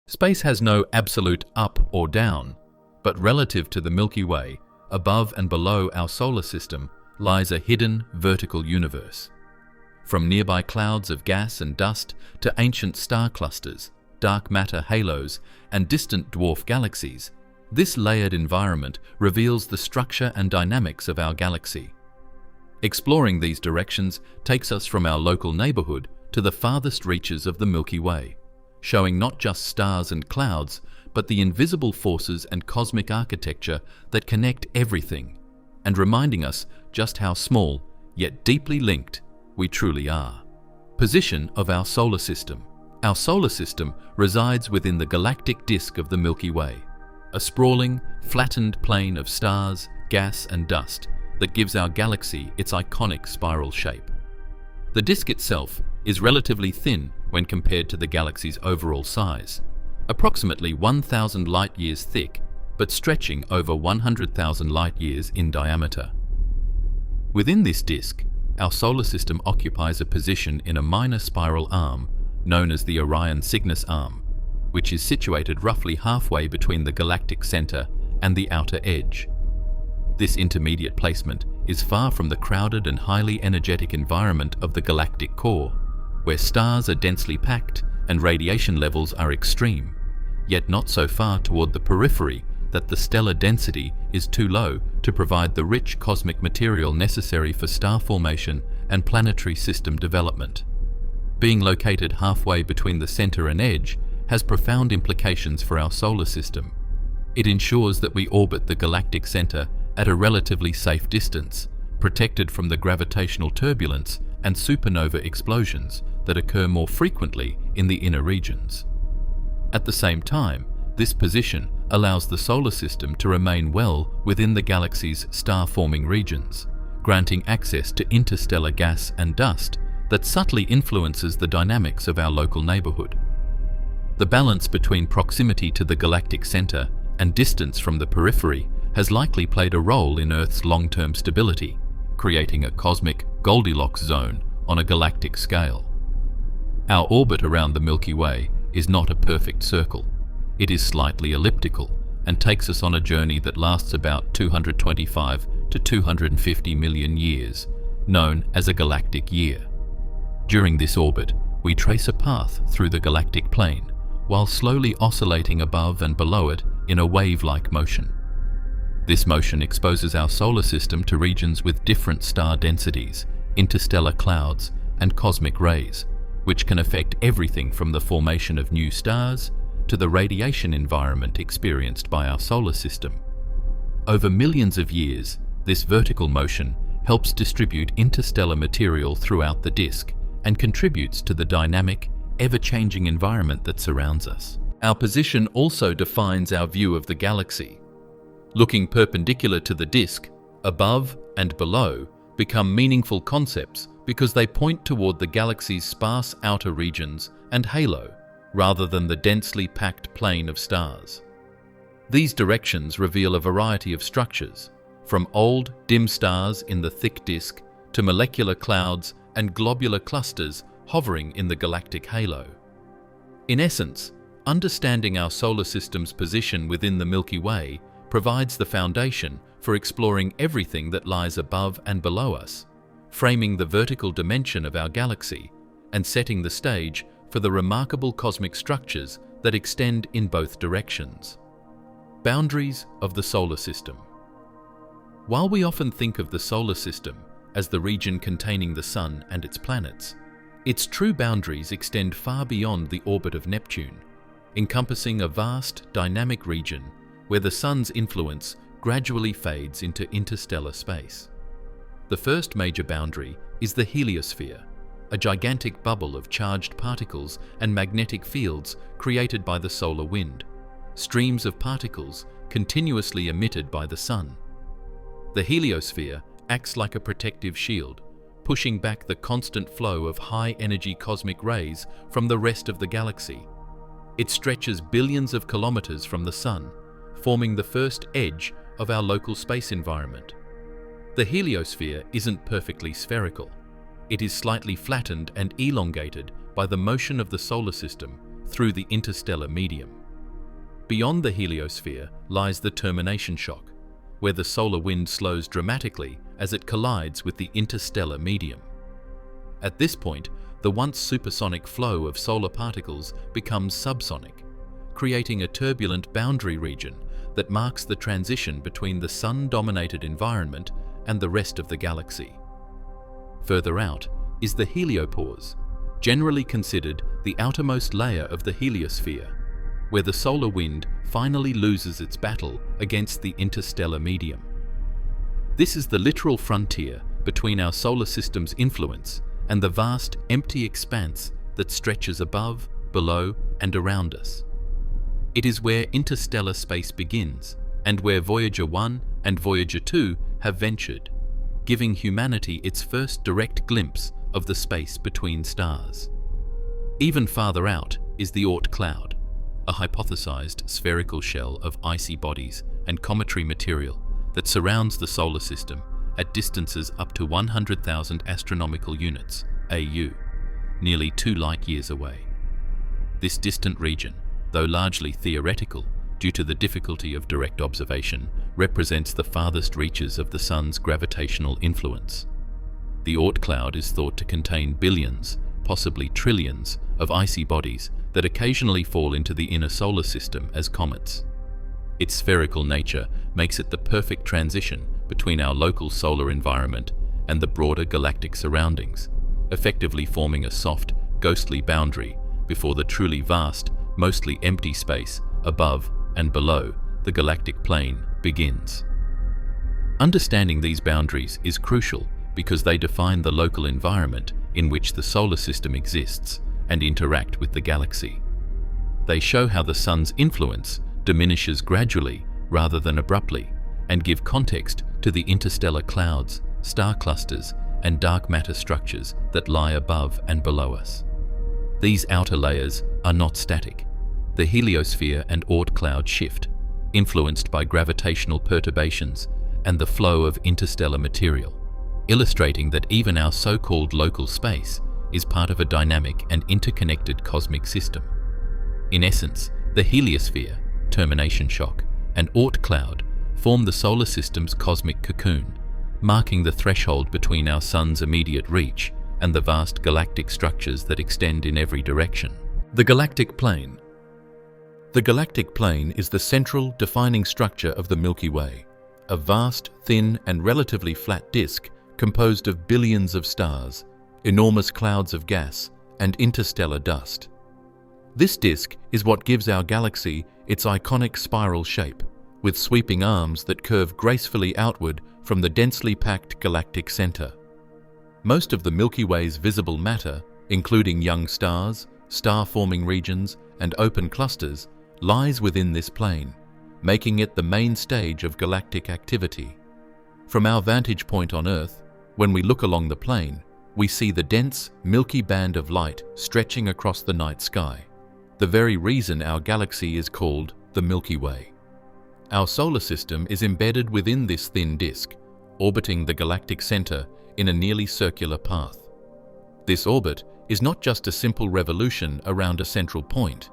Space has no absolute up or down, but relative to the Milky Way, above and below our solar system, lies a hidden vertical universe. From nearby clouds of gas and dust to ancient star clusters, dark matter halos, and distant dwarf galaxies, this layered environment reveals the structure and dynamics of our galaxy. Exploring these directions takes us from our local neighborhood to the farthest reaches of the Milky Way, showing not just stars and clouds, but the invisible forces and cosmic architecture that connect everything, and reminding us just how small, yet deeply linked, we truly are. Position of our solar system. Our solar system resides within the galactic disk of the Milky Way, a sprawling, flattened plain of stars, gas, and dust that gives our galaxy its iconic spiral shape. The disk itself is relatively thin when compared to the galaxy's overall size, approximately 1,000 light-years thick, but stretching over 100,000 light-years in diameter. Within this disk, our solar system occupies a position in a minor spiral arm known as the Orion Cygnus Arm, which is situated roughly halfway between the galactic center and the outer edge. This intermediate placement is far from the crowded and highly energetic environment of the galactic core, where stars are densely packed and radiation levels are extreme, yet not so far toward the periphery that the stellar density is too low to provide the rich cosmic material necessary for star formation and planetary system development. Being located halfway between the center and edge has profound implications for our solar system. It ensures that we orbit the galactic center at a relatively safe distance, protected from the gravitational turbulence and supernova explosions that occur more frequently in the inner regions. At the same time, this position allows the solar system to remain well within the galaxy's star-forming regions, granting access to interstellar gas and dust that subtly influences the dynamics of our local neighborhood. The balance between proximity to the galactic center and distance from the periphery has likely played a role in Earth's long-term stability, creating a cosmic Goldilocks zone on a galactic scale. Our orbit around the Milky Way is not a perfect circle. It is slightly elliptical and takes us on a journey that lasts about 225 to 250 million years, known as a galactic year. During this orbit, we trace a path through the galactic plane, while slowly oscillating above and below it in a wave-like motion. This motion exposes our solar system to regions with different star densities, interstellar clouds, and cosmic rays, which can affect everything from the formation of new stars to the radiation environment experienced by our solar system. Over millions of years, this vertical motion helps distribute interstellar material throughout the disk and contributes to the dynamic, ever-changing environment that surrounds us. Our position also defines our view of the galaxy. Looking perpendicular to the disk, above and below become meaningful concepts because they point toward the galaxy's sparse outer regions and halo, rather than the densely packed plane of stars. These directions reveal a variety of structures, from old, dim stars in the thick disk to molecular clouds and globular clusters hovering in the galactic halo. In essence, understanding our solar system's position within the Milky Way provides the foundation for exploring everything that lies above and below us, framing the vertical dimension of our galaxy and setting the stage for the remarkable cosmic structures that extend in both directions. Boundaries of the solar system. While we often think of the solar system as the region containing the Sun and its planets, its true boundaries extend far beyond the orbit of Neptune, encompassing a vast, dynamic region where the Sun's influence gradually fades into interstellar space. The first major boundary is the heliosphere, a gigantic bubble of charged particles and magnetic fields created by the solar wind, streams of particles continuously emitted by the Sun. The heliosphere acts like a protective shield, pushing back the constant flow of high-energy cosmic rays from the rest of the galaxy. It stretches billions of kilometers from the Sun, forming the first edge of our local space environment. The heliosphere isn't perfectly spherical. It is slightly flattened and elongated by the motion of the solar system through the interstellar medium. Beyond the heliosphere lies the termination shock, where the solar wind slows dramatically as it collides with the interstellar medium. At this point, the once supersonic flow of solar particles becomes subsonic, creating a turbulent boundary region that marks the transition between the Sun-dominated environment and the rest of the galaxy. Further out is the heliopause, generally considered the outermost layer of the heliosphere, where the solar wind finally loses its battle against the interstellar medium. This is the literal frontier between our solar system's influence and the vast, empty expanse that stretches above, below, and around us. It is where interstellar space begins, and where Voyager 1 and Voyager 2 have ventured, giving humanity its first direct glimpse of the space between stars. Even farther out is the Oort Cloud, a hypothesized spherical shell of icy bodies and cometary material that surrounds the solar system at distances up to 100,000 astronomical units, AU, nearly 2 light-years away. This distant region, though largely theoretical due to the difficulty of direct observation, represents the farthest reaches of the Sun's gravitational influence. The Oort Cloud is thought to contain billions, possibly trillions, of icy bodies that occasionally fall into the inner solar system as comets. Its spherical nature makes it the perfect transition between our local solar environment and the broader galactic surroundings, effectively forming a soft, ghostly boundary before the truly vast, mostly empty space above and below the galactic plane begins. Understanding these boundaries is crucial because they define the local environment in which the solar system exists and interact with the galaxy. They show how the Sun's influence diminishes gradually rather than abruptly, and give context to the interstellar clouds, star clusters, and dark matter structures that lie above and below us. These outer layers are not static. The heliosphere and Oort Cloud shift, influenced by gravitational perturbations and the flow of interstellar material, illustrating that even our so-called local space is part of a dynamic and interconnected cosmic system. In essence, the heliosphere, termination shock, and Oort Cloud form the solar system's cosmic cocoon, marking the threshold between our Sun's immediate reach and the vast galactic structures that extend in every direction. The galactic plane. The galactic plane is the central, defining structure of the Milky Way, a vast, thin, and relatively flat disk composed of billions of stars, enormous clouds of gas, and interstellar dust. This disk is what gives our galaxy its iconic spiral shape, with sweeping arms that curve gracefully outward from the densely packed galactic center. Most of the Milky Way's visible matter, including young stars, star-forming regions, and open clusters, lies within this plane, making it the main stage of galactic activity. From our vantage point on Earth, when we look along the plane, we see the dense, milky band of light stretching across the night sky, the very reason our galaxy is called the Milky Way. Our solar system is embedded within this thin disk, orbiting the galactic center in a nearly circular path. This orbit is not just a simple revolution around a central point.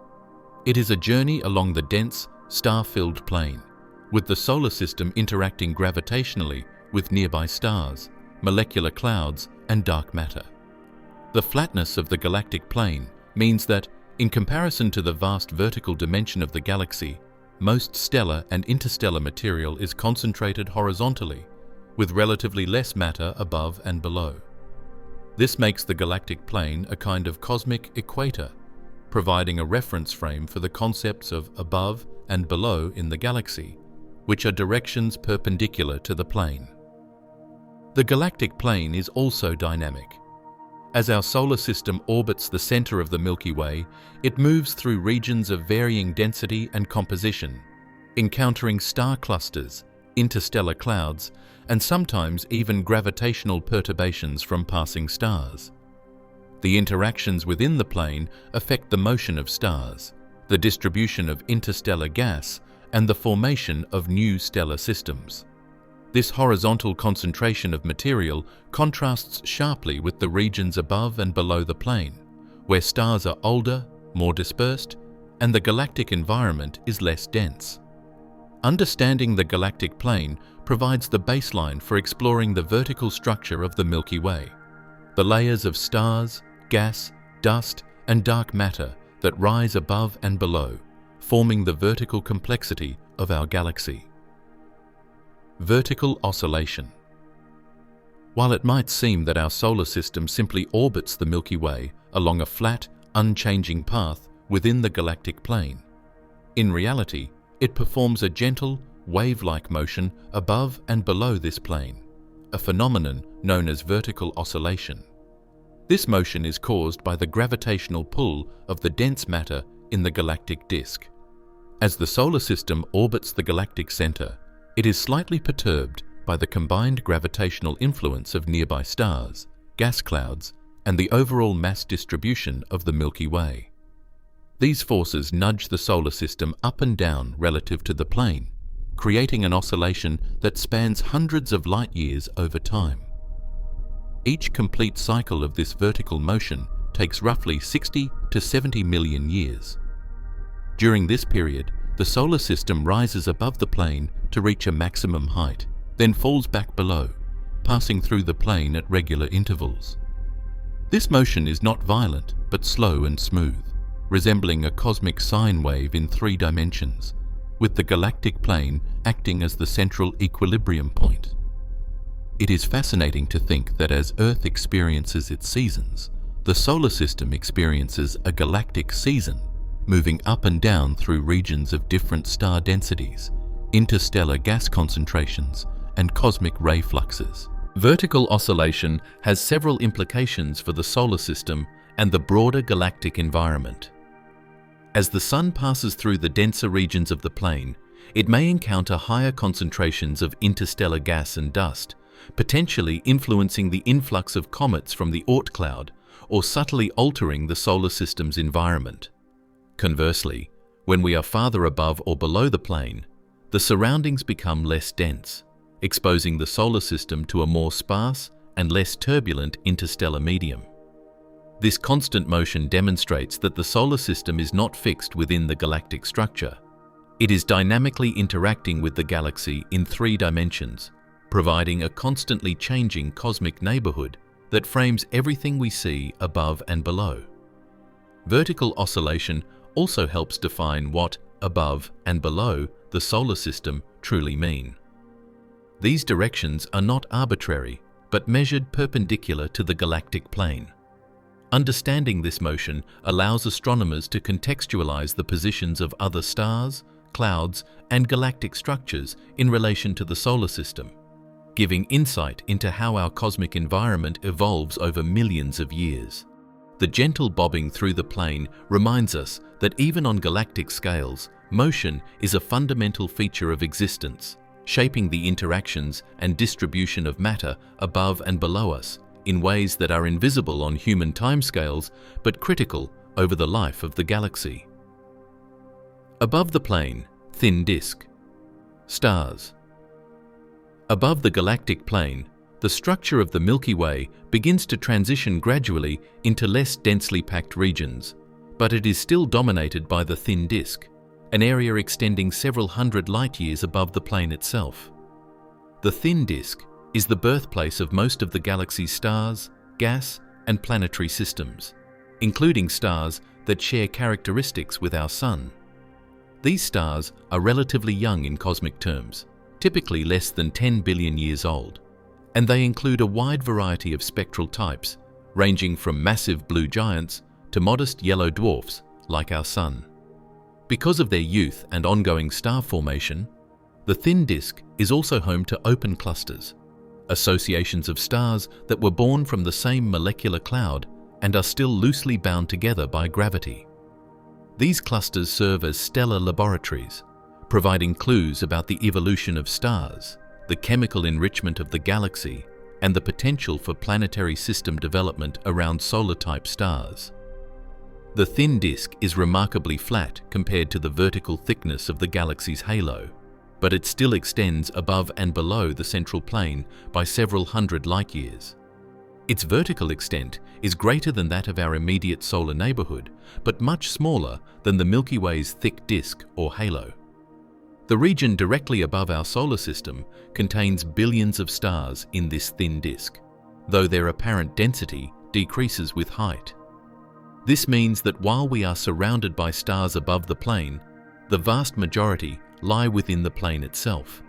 It is a journey along the dense, star-filled plane, with the solar system interacting gravitationally with nearby stars, molecular clouds, and dark matter. The flatness of the galactic plane means that, in comparison to the vast vertical dimension of the galaxy, most stellar and interstellar material is concentrated horizontally, with relatively less matter above and below. This makes the galactic plane a kind of cosmic equator, providing a reference frame for the concepts of above and below in the galaxy, which are directions perpendicular to the plane. The galactic plane is also dynamic. As our solar system orbits the center of the Milky Way, it moves through regions of varying density and composition, encountering star clusters, interstellar clouds, and sometimes even gravitational perturbations from passing stars. The interactions within the plane affect the motion of stars, the distribution of interstellar gas, and the formation of new stellar systems. This horizontal concentration of material contrasts sharply with the regions above and below the plane, where stars are older, more dispersed, and the galactic environment is less dense. Understanding the galactic plane provides the baseline for exploring the vertical structure of the Milky Way, the layers of stars, gas, dust, and dark matter that rise above and below, forming the vertical complexity of our galaxy. Vertical oscillation. While it might seem that our solar system simply orbits the Milky Way along a flat, unchanging path within the galactic plane, in reality, it performs a gentle, wave-like motion above and below this plane, a phenomenon known as vertical oscillation. This motion is caused by the gravitational pull of the dense matter in the galactic disk. As the solar system orbits the galactic center, it is slightly perturbed by the combined gravitational influence of nearby stars, gas clouds, and the overall mass distribution of the Milky Way. These forces nudge the solar system up and down relative to the plane, creating an oscillation that spans hundreds of light years over time. Each complete cycle of this vertical motion takes roughly 60 to 70 million years. During this period, the solar system rises above the plane to reach a maximum height, then falls back below, passing through the plane at regular intervals. This motion is not violent, but slow and smooth, resembling a cosmic sine wave in 3 dimensions, with the galactic plane acting as the central equilibrium point. It is fascinating to think that as Earth experiences its seasons, the solar system experiences a galactic season, moving up and down through regions of different star densities, interstellar gas concentrations, and cosmic ray fluxes. Vertical oscillation has several implications for the solar system and the broader galactic environment. As the Sun passes through the denser regions of the plane, it may encounter higher concentrations of interstellar gas and dust, potentially influencing the influx of comets from the Oort Cloud or subtly altering the solar system's environment. Conversely, when we are farther above or below the plane, the surroundings become less dense, exposing the solar system to a more sparse and less turbulent interstellar medium. This constant motion demonstrates that the solar system is not fixed within the galactic structure. It is dynamically interacting with the galaxy in 3 dimensions, providing a constantly changing cosmic neighborhood that frames everything we see above and below. Vertical oscillation also helps define what above and below the solar system truly mean. These directions are not arbitrary, but measured perpendicular to the galactic plane. Understanding this motion allows astronomers to contextualize the positions of other stars, clouds, and galactic structures in relation to the solar system, giving insight into how our cosmic environment evolves over millions of years. The gentle bobbing through the plane reminds us that even on galactic scales, motion is a fundamental feature of existence, shaping the interactions and distribution of matter above and below us in ways that are invisible on human timescales but critical over the life of the galaxy. Above the plane, thin disk. Stars. Above the galactic plane, the structure of the Milky Way begins to transition gradually into less densely packed regions, but it is still dominated by the thin disk, an area extending several hundred light-years above the plane itself. The thin disk is the birthplace of most of the galaxy's stars, gas, and planetary systems, including stars that share characteristics with our Sun. These stars are relatively young in cosmic terms, typically less than 10 billion years old, and they include a wide variety of spectral types, ranging from massive blue giants to modest yellow dwarfs like our Sun. Because of their youth and ongoing star formation, the thin disk is also home to open clusters, associations of stars that were born from the same molecular cloud and are still loosely bound together by gravity. These clusters serve as stellar laboratories, providing clues about the evolution of stars, the chemical enrichment of the galaxy, and the potential for planetary system development around solar-type stars. The thin disk is remarkably flat compared to the vertical thickness of the galaxy's halo, but it still extends above and below the central plane by several hundred light-years. Its vertical extent is greater than that of our immediate solar neighborhood, but much smaller than the Milky Way's thick disk or halo. The region directly above our solar system contains billions of stars in this thin disk, though their apparent density decreases with height. This means that while we are surrounded by stars above the plane, the vast majority lie within the plane itself.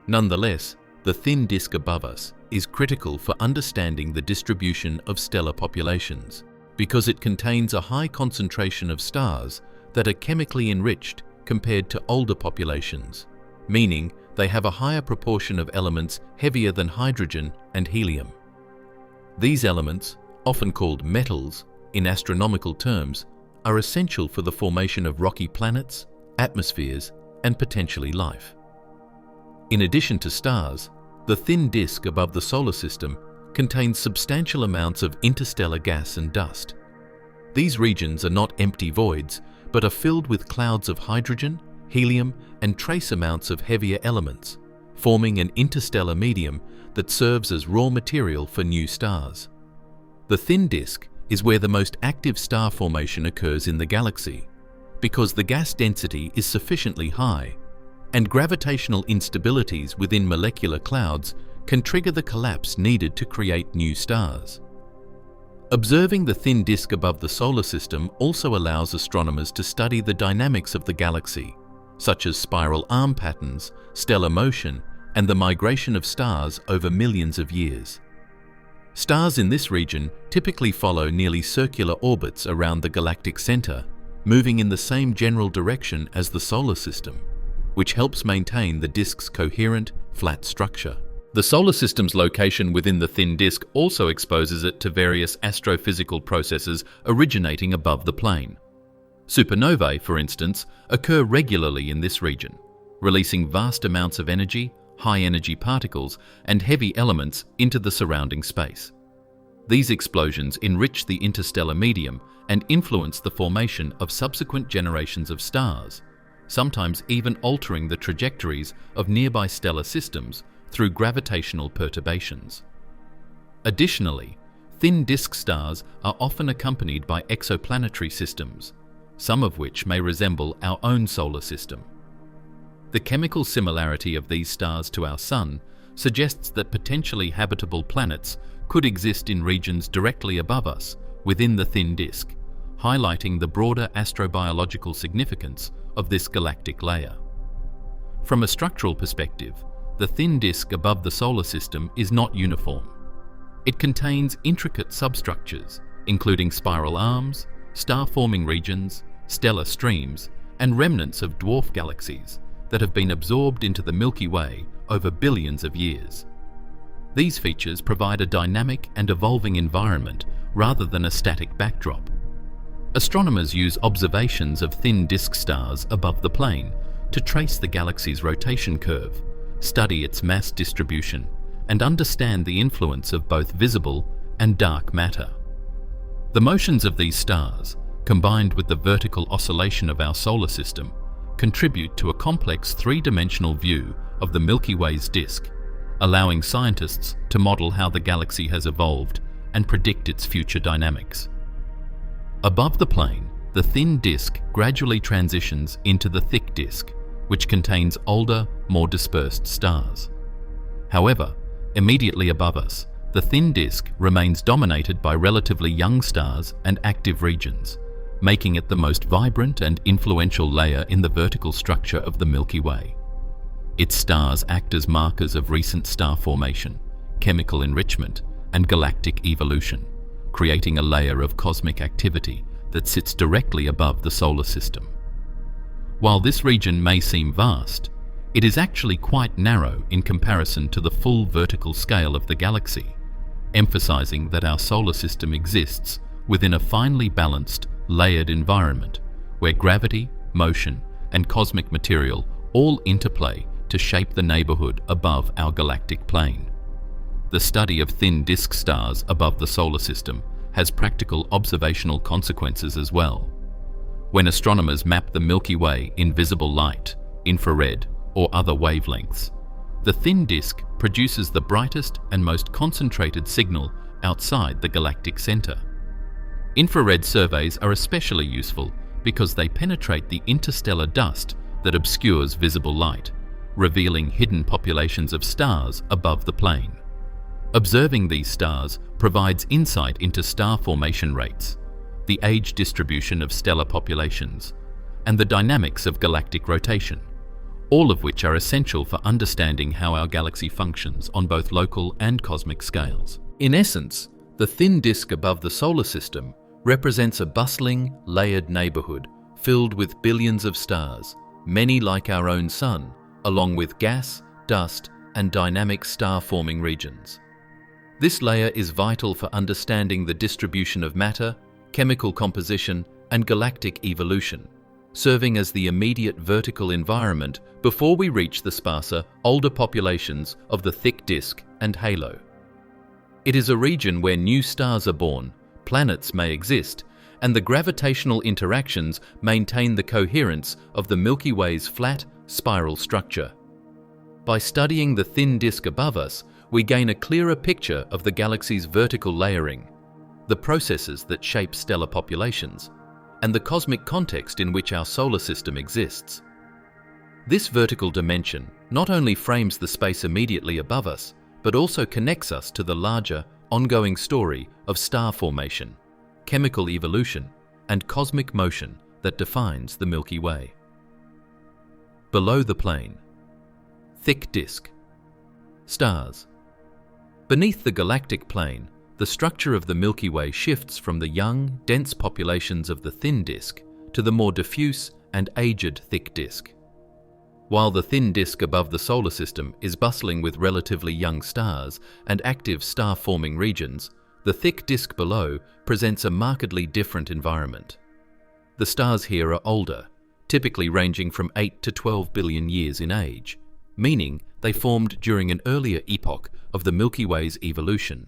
Nonetheless, the thin disk above us is critical for understanding the distribution of stellar populations because it contains a high concentration of stars that are chemically enriched compared to older populations, meaning they have a higher proportion of elements heavier than hydrogen and helium. These elements, often called metals in astronomical terms, are essential for the formation of rocky planets, atmospheres, and potentially life. In addition to stars, the thin disk above the solar system contains substantial amounts of interstellar gas and dust. These regions are not empty voids, but are filled with clouds of hydrogen, helium, and trace amounts of heavier elements, forming an interstellar medium that serves as raw material for new stars. The thin disk is where the most active star formation occurs in the galaxy, because the gas density is sufficiently high, and gravitational instabilities within molecular clouds can trigger the collapse needed to create new stars. Observing the thin disk above the solar system also allows astronomers to study the dynamics of the galaxy, such as spiral arm patterns, stellar motion, and the migration of stars over millions of years. Stars in this region typically follow nearly circular orbits around the galactic center, moving in the same general direction as the solar system, which helps maintain the disk's coherent, flat structure. The solar system's location within the thin disk also exposes it to various astrophysical processes originating above the plane. Supernovae, for instance, occur regularly in this region, releasing vast amounts of energy, high-energy particles, and heavy elements into the surrounding space. These explosions enrich the interstellar medium and influence the formation of subsequent generations of stars, sometimes even altering the trajectories of nearby stellar systems through gravitational perturbations. Additionally, thin disk stars are often accompanied by exoplanetary systems, some of which may resemble our own solar system. The chemical similarity of these stars to our Sun suggests that potentially habitable planets could exist in regions directly above us within the thin disk, highlighting the broader astrobiological significance of this galactic layer. From a structural perspective, the thin disk above the solar system is not uniform. It contains intricate substructures, including spiral arms, star-forming regions, stellar streams, and remnants of dwarf galaxies that have been absorbed into the Milky Way over billions of years. These features provide a dynamic and evolving environment rather than a static backdrop. Astronomers use observations of thin disk stars above the plane to trace the galaxy's rotation curve, study its mass distribution, and understand the influence of both visible and dark matter. The motions of these stars, combined with the vertical oscillation of our solar system, contribute to a complex three-dimensional view of the Milky Way's disk, allowing scientists to model how the galaxy has evolved and predict its future dynamics. Above the plane, the thin disk gradually transitions into the thick disk, which contains older, more dispersed stars. However, immediately above us, the thin disk remains dominated by relatively young stars and active regions, making it the most vibrant and influential layer in the vertical structure of the Milky Way. Its stars act as markers of recent star formation, chemical enrichment, and galactic evolution, creating a layer of cosmic activity that sits directly above the solar system. While this region may seem vast, it is actually quite narrow in comparison to the full vertical scale of the galaxy, emphasizing that our solar system exists within a finely balanced, layered environment where gravity, motion, and cosmic material all interplay to shape the neighborhood above our galactic plane. The study of thin disk stars above the solar system has practical observational consequences as well. When astronomers map the Milky Way in visible light, infrared, or other wavelengths, the thin disk produces the brightest and most concentrated signal outside the galactic center. Infrared surveys are especially useful because they penetrate the interstellar dust that obscures visible light, revealing hidden populations of stars above the plane. Observing these stars provides insight into star formation rates, the age distribution of stellar populations, and the dynamics of galactic rotation, all of which are essential for understanding how our galaxy functions on both local and cosmic scales. In essence, the thin disk above the solar system represents a bustling, layered neighborhood filled with billions of stars, many like our own Sun, along with gas, dust, and dynamic star-forming regions. This layer is vital for understanding the distribution of matter, chemical composition, and galactic evolution, serving as the immediate vertical environment before we reach the sparser, older populations of the thick disk and halo. It is a region where new stars are born, planets may exist, and the gravitational interactions maintain the coherence of the Milky Way's flat, spiral structure. By studying the thin disk above us, we gain a clearer picture of the galaxy's vertical layering, the processes that shape stellar populations, and the cosmic context in which our solar system exists. This vertical dimension not only frames the space immediately above us, but also connects us to the larger, ongoing story of star formation, chemical evolution, and cosmic motion that defines the Milky Way. Below the plane, thick disk, stars. Beneath the galactic plane, the structure of the Milky Way shifts from the young, dense populations of the thin disk to the more diffuse and aged thick disk. While the thin disk above the solar system is bustling with relatively young stars and active star-forming regions, the thick disk below presents a markedly different environment. The stars here are older, typically ranging from 8 to 12 billion years in age, meaning they formed during an earlier epoch of the Milky Way's evolution.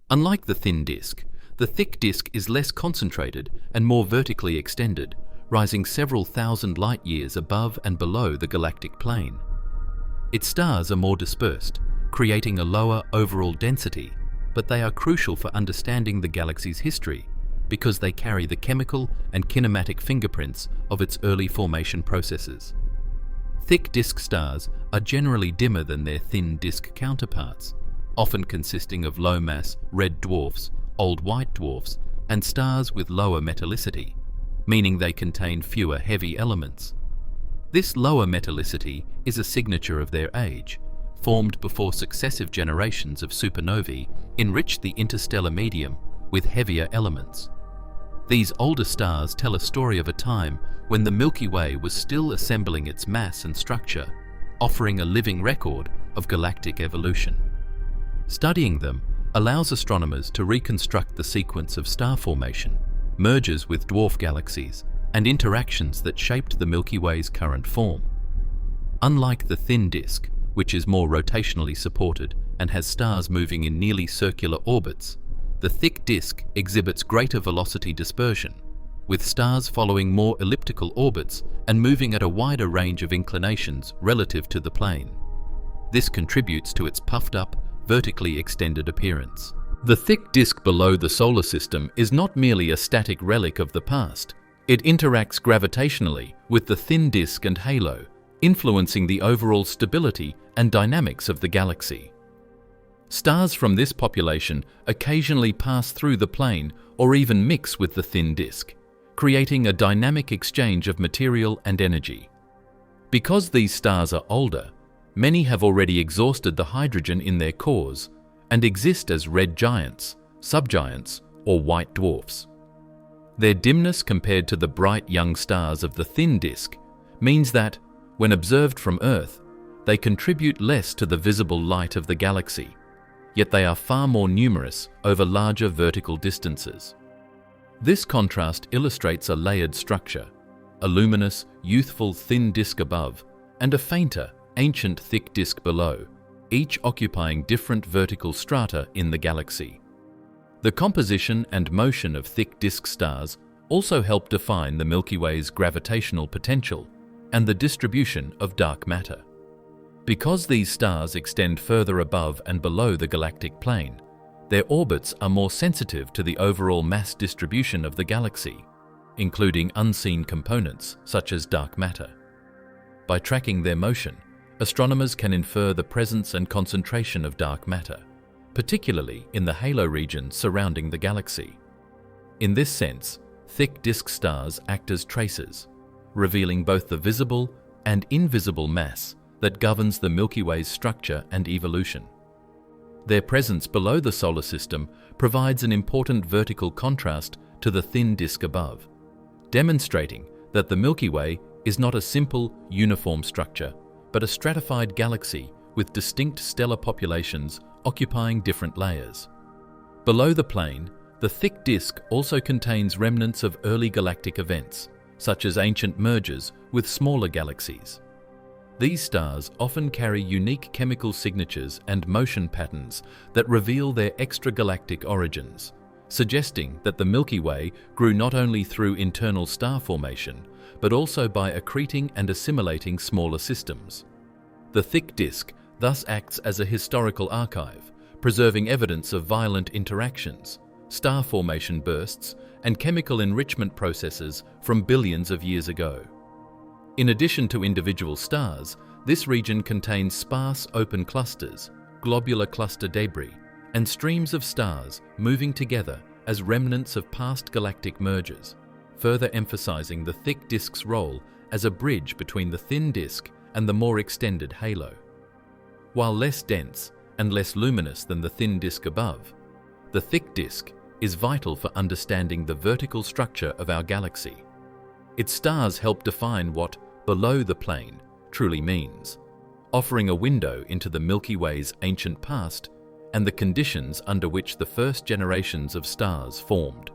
Unlike the thin disk, the thick disk is less concentrated and more vertically extended, rising several thousand light-years above and below the galactic plane. Its stars are more dispersed, creating a lower overall density, but they are crucial for understanding the galaxy's history because they carry the chemical and kinematic fingerprints of its early formation processes. Thick disk stars are generally dimmer than their thin disk counterparts, often consisting of low-mass red dwarfs, old white dwarfs, and stars with lower metallicity, meaning they contain fewer heavy elements. This lower metallicity is a signature of their age, formed before successive generations of supernovae enriched the interstellar medium with heavier elements. These older stars tell a story of a time when the Milky Way was still assembling its mass and structure, offering a living record of galactic evolution. Studying them allows astronomers to reconstruct the sequence of star formation, mergers with dwarf galaxies, and interactions that shaped the Milky Way's current form. Unlike the thin disk, which is more rotationally supported and has stars moving in nearly circular orbits, the thick disk exhibits greater velocity dispersion, with stars following more elliptical orbits and moving at a wider range of inclinations relative to the plane. This contributes to its puffed-up, vertically extended appearance. The thick disk below the solar system is not merely a static relic of the past. It interacts gravitationally with the thin disk and halo, influencing the overall stability and dynamics of the galaxy. Stars from this population occasionally pass through the plane or even mix with the thin disk, creating a dynamic exchange of material and energy. Because these stars are older, many have already exhausted the hydrogen in their cores and exist as red giants, subgiants, or white dwarfs. Their dimness compared to the bright young stars of the thin disk means that, when observed from Earth, they contribute less to the visible light of the galaxy, yet they are far more numerous over larger vertical distances. This contrast illustrates a layered structure, a luminous, youthful thin disk above, and a fainter, ancient thick disk below, each occupying different vertical strata in the galaxy. The composition and motion of thick disk stars also help define the Milky Way's gravitational potential and the distribution of dark matter. Because these stars extend further above and below the galactic plane, Their orbits are more sensitive to the overall mass distribution of the galaxy, including unseen components such as dark matter. By tracking their motion, astronomers can infer the presence and concentration of dark matter, particularly in the halo region surrounding the galaxy. In this sense, thick disk stars act as tracers, revealing both the visible and invisible mass that governs the Milky Way's structure and evolution. Their presence below the solar system provides an important vertical contrast to the thin disk above, demonstrating that the Milky Way is not a simple, uniform structure, but a stratified galaxy with distinct stellar populations occupying different layers. Below the plane, the thick disk also contains remnants of early galactic events, such as ancient mergers with smaller galaxies. These stars often carry unique chemical signatures and motion patterns that reveal their extragalactic origins, suggesting that the Milky Way grew not only through internal star formation, but also by accreting and assimilating smaller systems. The thick disk thus acts as a historical archive, preserving evidence of violent interactions, star formation bursts, and chemical enrichment processes from billions of years ago. In addition to individual stars, this region contains sparse open clusters, globular cluster debris, and streams of stars moving together as remnants of past galactic mergers, further emphasizing the thick disk's role as a bridge between the thin disk and the more extended halo. While less dense and less luminous than the thin disk above, the thick disk is vital for understanding the vertical structure of our galaxy. Its stars help define what below the plane truly means, offering a window into the Milky Way's ancient past and the conditions under which the first generations of stars formed.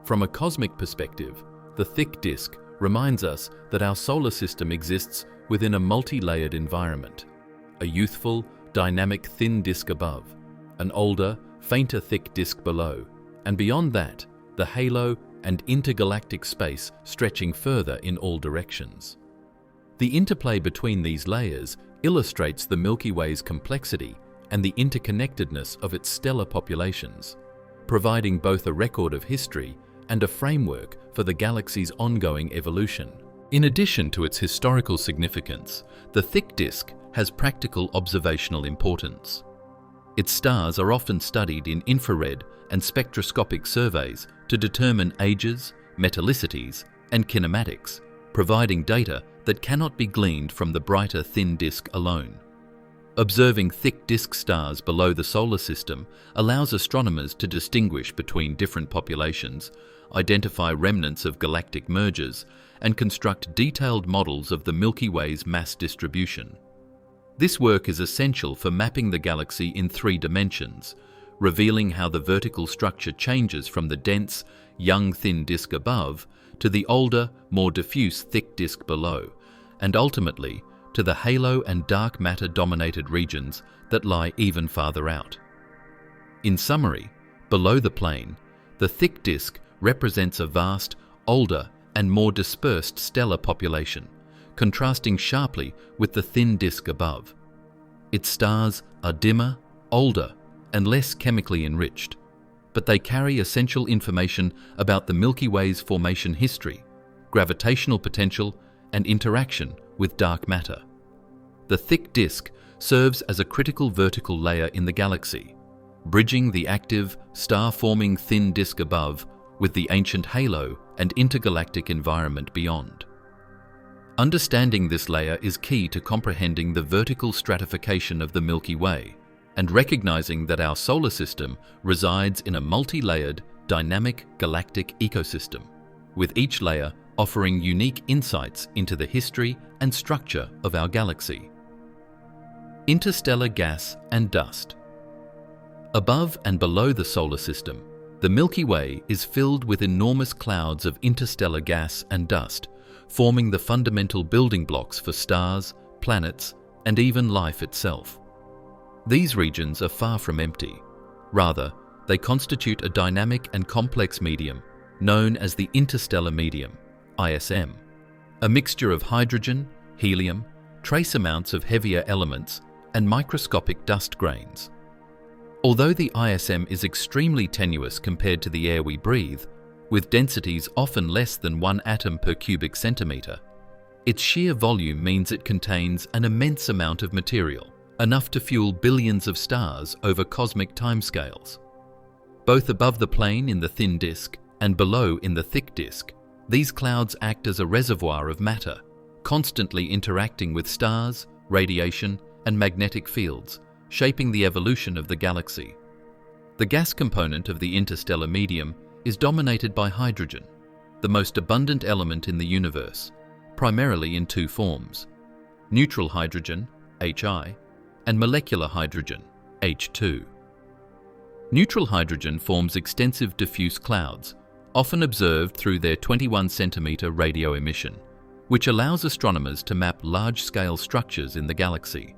From a cosmic perspective, the thick disk reminds us that our solar system exists within a multi-layered environment: a youthful, dynamic thin disk above, an older, fainter thick disk below, and beyond that, the halo and intergalactic space stretching further in all directions. The interplay between these layers illustrates the Milky Way's complexity and the interconnectedness of its stellar populations, providing both a record of history and a framework for the galaxy's ongoing evolution. In addition to its historical significance, the thick disk has practical observational importance. Its stars are often studied in infrared and spectroscopic surveys to determine ages, metallicities, and kinematics, providing data that cannot be gleaned from the brighter thin disk alone. Observing thick disk stars below the solar system allows astronomers to distinguish between different populations, identify remnants of galactic mergers, and construct detailed models of the Milky Way's mass distribution. This work is essential for mapping the galaxy in 3 dimensions, revealing how the vertical structure changes from the dense, young thin disk above to the older, more diffuse thick disk below, and ultimately to the halo and dark matter-dominated regions that lie even farther out. In summary, below the plane, the thick disk represents a vast, older, and more dispersed stellar population, contrasting sharply with the thin disk above. Its stars are dimmer, older, and less chemically enriched, but they carry essential information about the Milky Way's formation history, gravitational potential, and interaction with dark matter. The thick disk serves as a critical vertical layer in the galaxy, bridging the active, star-forming thin disk above with the ancient halo and intergalactic environment beyond. Understanding this layer is key to comprehending the vertical stratification of the Milky Way and recognizing that our solar system resides in a multi-layered, dynamic galactic ecosystem, with each layer offering unique insights into the history and structure of our galaxy. Interstellar gas and dust. Above and below the solar system, the Milky Way is filled with enormous clouds of interstellar gas and dust, forming the fundamental building blocks for stars, planets, and even life itself. These regions are far from empty. Rather, they constitute a dynamic and complex medium known as the interstellar medium, ISM, a mixture of hydrogen, helium, trace amounts of heavier elements, and microscopic dust grains. Although the ISM is extremely tenuous compared to the air we breathe, with densities often less than 1 atom per cubic centimetre, its sheer volume means it contains an immense amount of material, enough to fuel billions of stars over cosmic timescales. Both above the plane in the thin disk and below in the thick disk, these clouds act as a reservoir of matter, constantly interacting with stars, radiation, and magnetic fields, shaping the evolution of the galaxy. The gas component of the interstellar medium is dominated by hydrogen, the most abundant element in the universe, primarily in 2 forms: neutral hydrogen, Hi, and molecular hydrogen, H2. Neutral hydrogen forms extensive diffuse clouds, often observed through their 21 centimetre radio emission, which allows astronomers to map large-scale structures in the galaxy.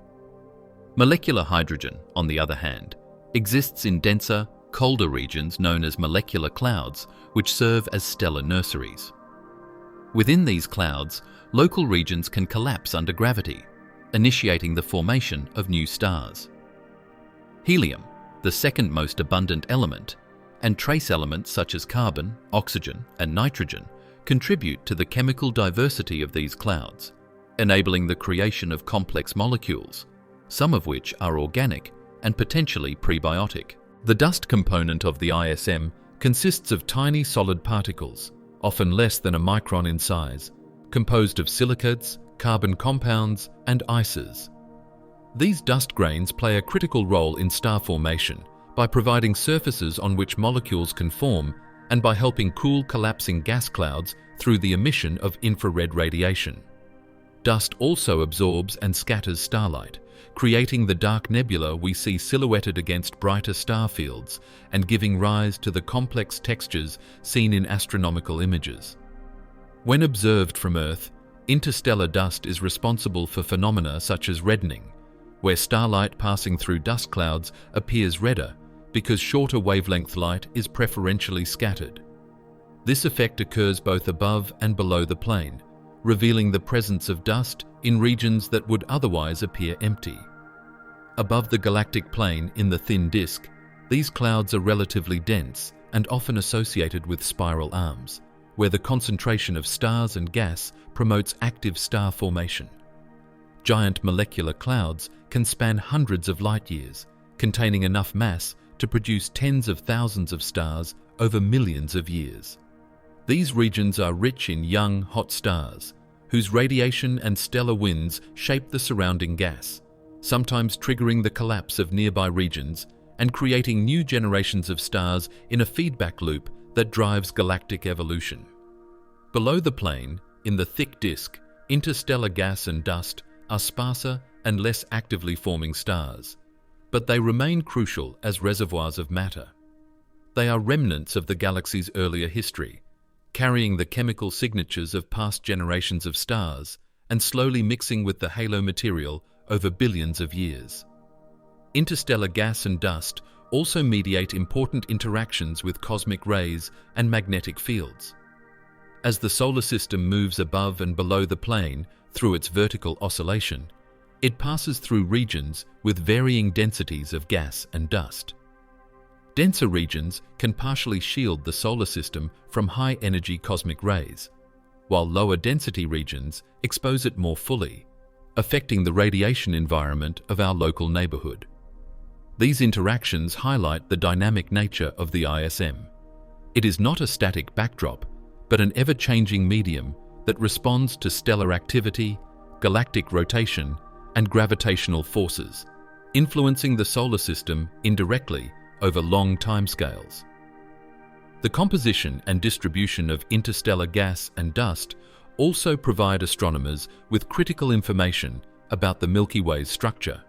Molecular hydrogen, on the other hand, exists in denser, colder regions known as molecular clouds, which serve as stellar nurseries. Within these clouds, local regions can collapse under gravity, initiating the formation of new stars. Helium, the second most abundant element, and trace elements such as carbon, oxygen, and nitrogen contribute to the chemical diversity of these clouds, enabling the creation of complex molecules, some of which are organic and potentially prebiotic. The dust component of the ISM consists of tiny solid particles, often less than a micron in size, composed of silicates, carbon compounds, and ices. These dust grains play a critical role in star formation by providing surfaces on which molecules can form and by helping cool collapsing gas clouds through the emission of infrared radiation. Dust also absorbs and scatters starlight, creating the dark nebula we see silhouetted against brighter star fields and giving rise to the complex textures seen in astronomical images. When observed from Earth, interstellar dust is responsible for phenomena such as reddening, where starlight passing through dust clouds appears redder because shorter wavelength light is preferentially scattered. This effect occurs both above and below the plane, revealing the presence of dust in regions that would otherwise appear empty. Above the galactic plane in the thin disk, these clouds are relatively dense and often associated with spiral arms, where the concentration of stars and gas promotes active star formation. Giant molecular clouds can span hundreds of light years, containing enough mass to produce tens of thousands of stars over millions of years. These regions are rich in young, hot stars, whose radiation and stellar winds shape the surrounding gas, sometimes triggering the collapse of nearby regions and creating new generations of stars in a feedback loop that drives galactic evolution. Below the plane, in the thick disk, interstellar gas and dust are sparser and less actively forming stars, but they remain crucial as reservoirs of matter. They are remnants of the galaxy's earlier history, carrying the chemical signatures of past generations of stars and slowly mixing with the halo material over billions of years. Interstellar gas and dust also mediate important interactions with cosmic rays and magnetic fields. As the solar system moves above and below the plane through its vertical oscillation, it passes through regions with varying densities of gas and dust. Denser regions can partially shield the solar system from high-energy cosmic rays, while lower-density regions expose it more fully, affecting the radiation environment of our local neighborhood. These interactions highlight the dynamic nature of the ISM. It is not a static backdrop, but an ever-changing medium that responds to stellar activity, galactic rotation, and gravitational forces, influencing the solar system indirectly over long timescales. The composition and distribution of interstellar gas and dust also provide astronomers with critical information about the Milky Way's structure.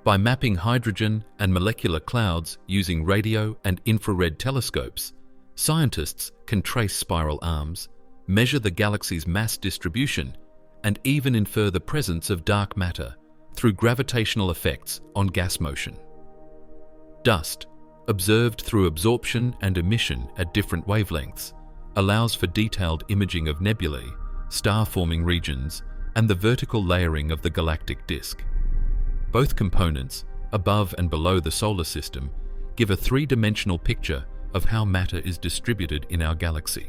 By mapping hydrogen and molecular clouds using radio and infrared telescopes, scientists can trace spiral arms, measure the galaxy's mass distribution, and even infer the presence of dark matter through gravitational effects on gas motion. Dust, observed through absorption and emission at different wavelengths, allows for detailed imaging of nebulae, star-forming regions, and the vertical layering of the galactic disk. Both components above and below the solar system give a three-dimensional picture of how matter is distributed in our galaxy,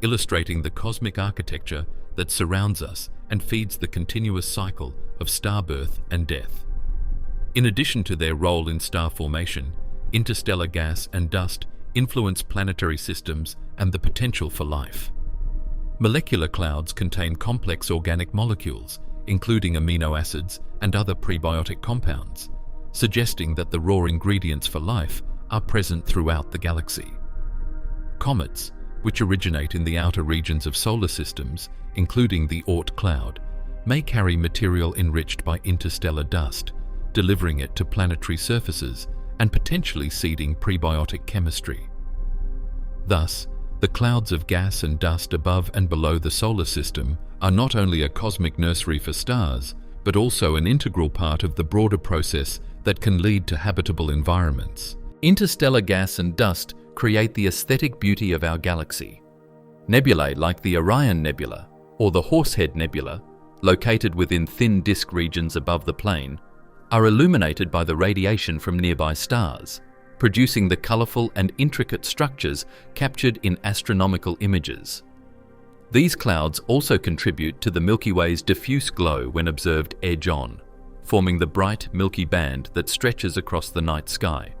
illustrating the cosmic architecture that surrounds us and feeds the continuous cycle of star birth and death. In addition to their role in star formation, interstellar gas and dust influence planetary systems and the potential for life. Molecular clouds contain complex organic molecules, including amino acids and other prebiotic compounds, suggesting that the raw ingredients for life are present throughout the galaxy. Comets, which originate in the outer regions of solar systems, including the Oort Cloud, may carry material enriched by interstellar dust, delivering it to planetary surfaces and potentially seeding prebiotic chemistry. Thus, the clouds of gas and dust above and below the solar system are not only a cosmic nursery for stars, but also an integral part of the broader process that can lead to habitable environments. Interstellar gas and dust create the aesthetic beauty of our galaxy. Nebulae like the Orion Nebula or the Horsehead Nebula, located within thin disk regions above the plane, are illuminated by the radiation from nearby stars, producing the colorful and intricate structures captured in astronomical images. These clouds also contribute to the Milky Way's diffuse glow when observed edge-on, forming the bright Milky Band that stretches across the night sky.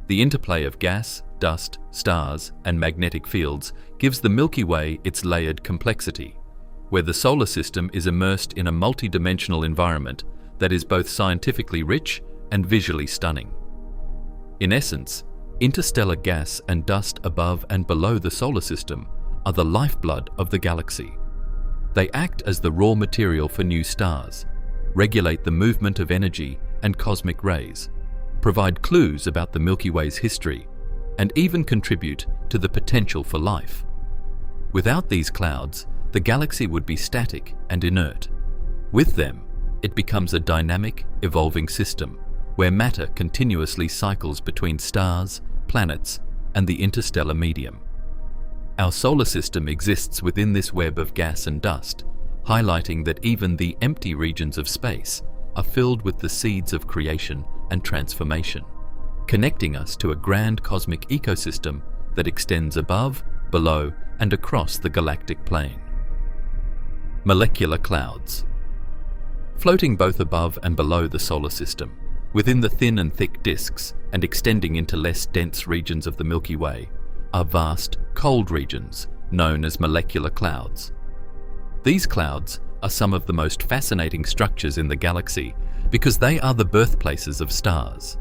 The interplay of gas, dust, stars, and magnetic fields gives the Milky Way its layered complexity, where the solar system is immersed in a multi-dimensional environment that is both scientifically rich and visually stunning. In essence, interstellar gas and dust above and below the solar system are the lifeblood of the galaxy. They act as the raw material for new stars, regulate the movement of energy and cosmic rays, provide clues about the Milky Way's history, and even contribute to the potential for life. Without these clouds, the galaxy would be static and inert. With them, it becomes a dynamic, evolving system where matter continuously cycles between stars, planets, and the interstellar medium. Our solar system exists within this web of gas and dust, highlighting that even the empty regions of space are filled with the seeds of creation and transformation, connecting us to a grand cosmic ecosystem that extends above, below, and across the galactic plane. Molecular clouds. Floating both above and below the solar system, within the thin and thick disks and extending into less dense regions of the Milky Way, are vast, cold regions known as molecular clouds. These clouds are some of the most fascinating structures in the galaxy because they are the birthplaces of stars.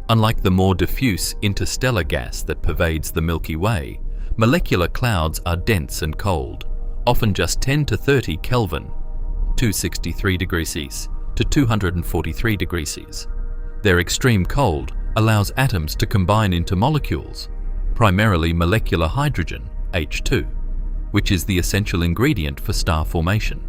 Unlike the more diffuse interstellar gas that pervades the Milky Way, molecular clouds are dense and cold, often just 10 to 30 Kelvin, 263 degrees Celsius to 243 degrees Celsius. Their extreme cold allows atoms to combine into molecules, primarily molecular hydrogen, H2, which is the essential ingredient for star formation.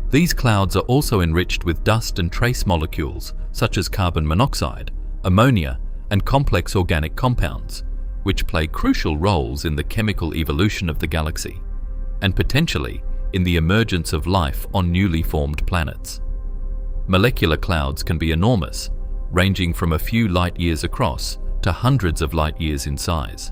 These clouds are also enriched with dust and trace molecules such as carbon monoxide, ammonia, and complex organic compounds, which play crucial roles in the chemical evolution of the galaxy, and potentially in the emergence of life on newly formed planets. Molecular clouds can be enormous, ranging from a few light years across to hundreds of light years in size.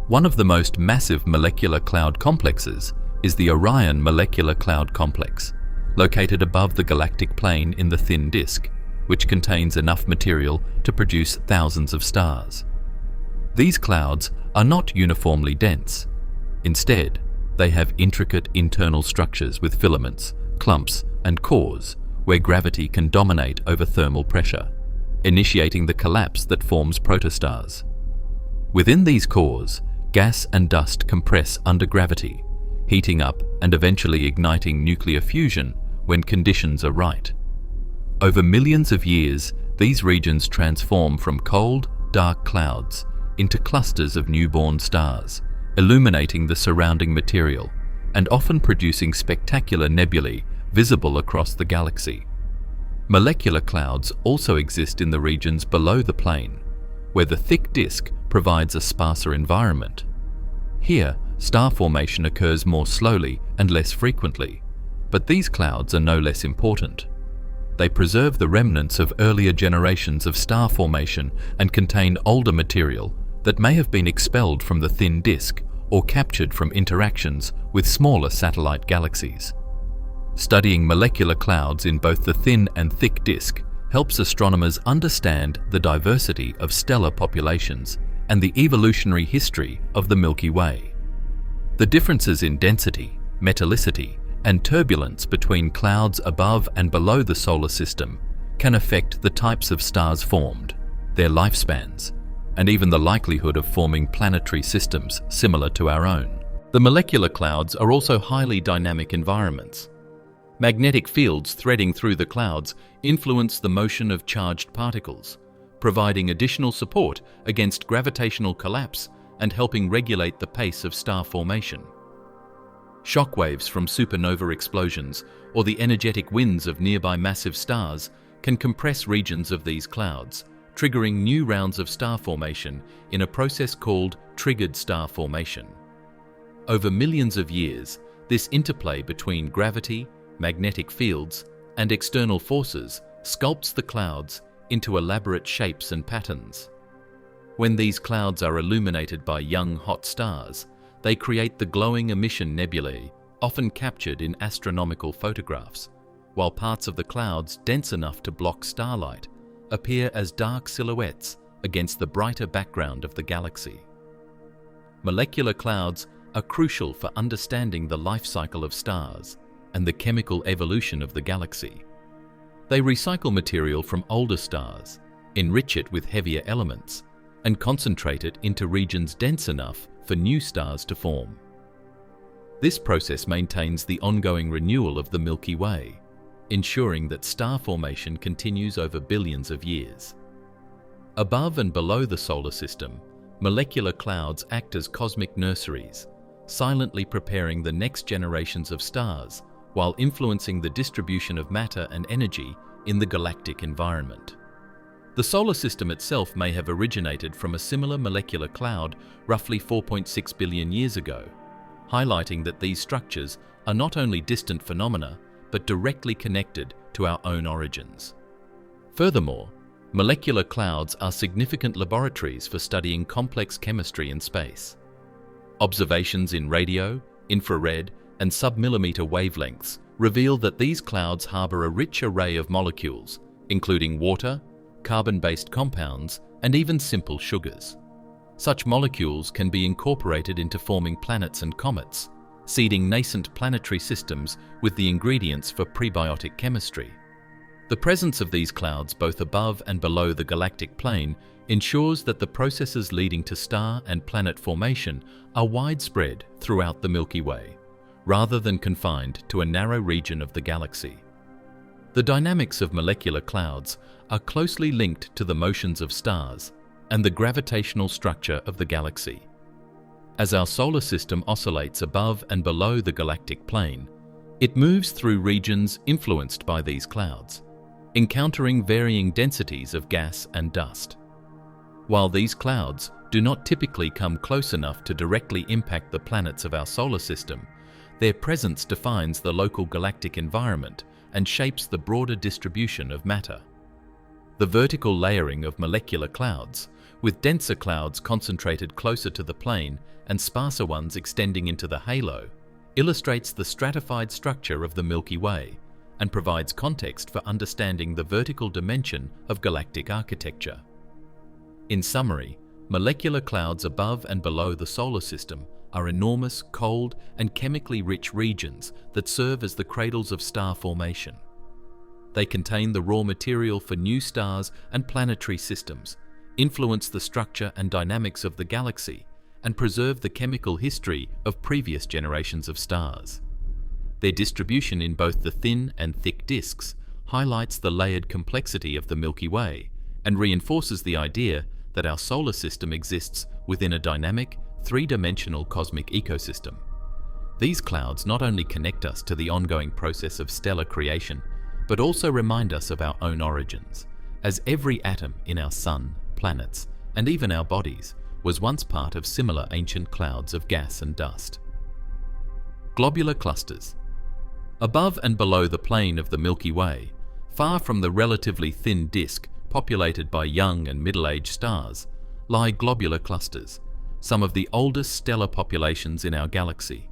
One of the most massive molecular cloud complexes is the Orion Molecular Cloud Complex, located above the galactic plane in the thin disk, which contains enough material to produce thousands of stars. These clouds are not uniformly dense. Instead, they have intricate internal structures with filaments, clumps, and cores where gravity can dominate over thermal pressure, initiating the collapse that forms protostars. Within these cores, gas and dust compress under gravity, heating up and eventually igniting nuclear fusion when conditions are right. Over millions of years, these regions transform from cold, dark clouds into clusters of newborn stars, illuminating the surrounding material and often producing spectacular nebulae visible across the galaxy. Molecular clouds also exist in the regions below the plane, where the thick disk provides a sparser environment. Here, star formation occurs more slowly and less frequently, but these clouds are no less important. They preserve the remnants of earlier generations of star formation and contain older material that may have been expelled from the thin disk or captured from interactions with smaller satellite galaxies. Studying molecular clouds in both the thin and thick disk helps astronomers understand the diversity of stellar populations and the evolutionary history of the Milky Way. The differences in density, metallicity, and turbulence between clouds above and below the solar system can affect the types of stars formed, their lifespans, and even the likelihood of forming planetary systems similar to our own. The molecular clouds are also highly dynamic environments. Magnetic fields threading through the clouds influence the motion of charged particles, providing additional support against gravitational collapse and helping regulate the pace of star formation. Shockwaves from supernova explosions or the energetic winds of nearby massive stars can compress regions of these clouds, triggering new rounds of star formation in a process called triggered star formation. Over millions of years, this interplay between gravity, magnetic fields, and external forces sculpts the clouds into elaborate shapes and patterns. When these clouds are illuminated by young hot stars, they create the glowing emission nebulae, often captured in astronomical photographs, while parts of the clouds dense enough to block starlight appear as dark silhouettes against the brighter background of the galaxy. Molecular clouds are crucial for understanding the life cycle of stars and the chemical evolution of the galaxy. They recycle material from older stars, enrich it with heavier elements, and concentrate it into regions dense enough for new stars to form. This process maintains the ongoing renewal of the Milky Way, ensuring that star formation continues over billions of years. Above and below the solar system, molecular clouds act as cosmic nurseries, silently preparing the next generations of stars while influencing the distribution of matter and energy in the galactic environment. The solar system itself may have originated from a similar molecular cloud roughly 4.6 billion years ago, highlighting that these structures are not only distant phenomena, but directly connected to our own origins. Furthermore, molecular clouds are significant laboratories for studying complex chemistry in space. Observations in radio, infrared, and submillimeter wavelengths reveal that these clouds harbor a rich array of molecules, including water, carbon-based compounds, and even simple sugars. Such molecules can be incorporated into forming planets and comets, seeding nascent planetary systems with the ingredients for prebiotic chemistry. The presence of these clouds both above and below the galactic plane ensures that the processes leading to star and planet formation are widespread throughout the Milky Way, rather than confined to a narrow region of the galaxy. The dynamics of molecular clouds are closely linked to the motions of stars and the gravitational structure of the galaxy. As our solar system oscillates above and below the galactic plane, it moves through regions influenced by these clouds, encountering varying densities of gas and dust. While these clouds do not typically come close enough to directly impact the planets of our solar system, their presence defines the local galactic environment and shapes the broader distribution of matter. The vertical layering of molecular clouds, with denser clouds concentrated closer to the plane and sparser ones extending into the halo, illustrates the stratified structure of the Milky Way and provides context for understanding the vertical dimension of galactic architecture. In summary, molecular clouds above and below the solar system are enormous, cold, and chemically rich regions that serve as the cradles of star formation. They contain the raw material for new stars and planetary systems, influence the structure and dynamics of the galaxy, and preserve the chemical history of previous generations of stars. Their distribution in both the thin and thick disks highlights the layered complexity of the Milky Way and reinforces the idea that our solar system exists within a dynamic, three-dimensional cosmic ecosystem. These clouds not only connect us to the ongoing process of stellar creation, but also remind us of our own origins, as every atom in our sun, planets, and even our bodies was once part of similar ancient clouds of gas and dust. Globular clusters. Above and below the plane of the Milky Way, Far from the relatively thin disk populated by young and middle-aged stars lie globular clusters, some of the oldest stellar populations in our galaxy.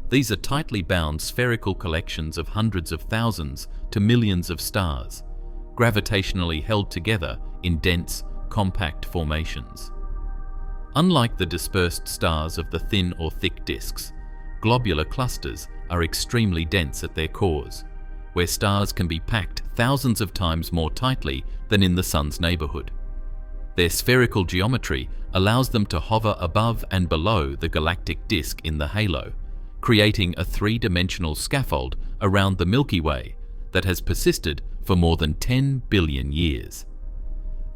These are tightly bound spherical collections of hundreds of thousands to millions of stars, gravitationally held together in dense, compact formations. Unlike the dispersed stars of the thin or thick disks, globular clusters are extremely dense at their cores, where stars can be packed thousands of times more tightly than in the Sun's neighborhood. Their spherical geometry allows them to hover above and below the galactic disk in the halo, creating a three-dimensional scaffold around the Milky Way that has persisted for more than 10 billion years.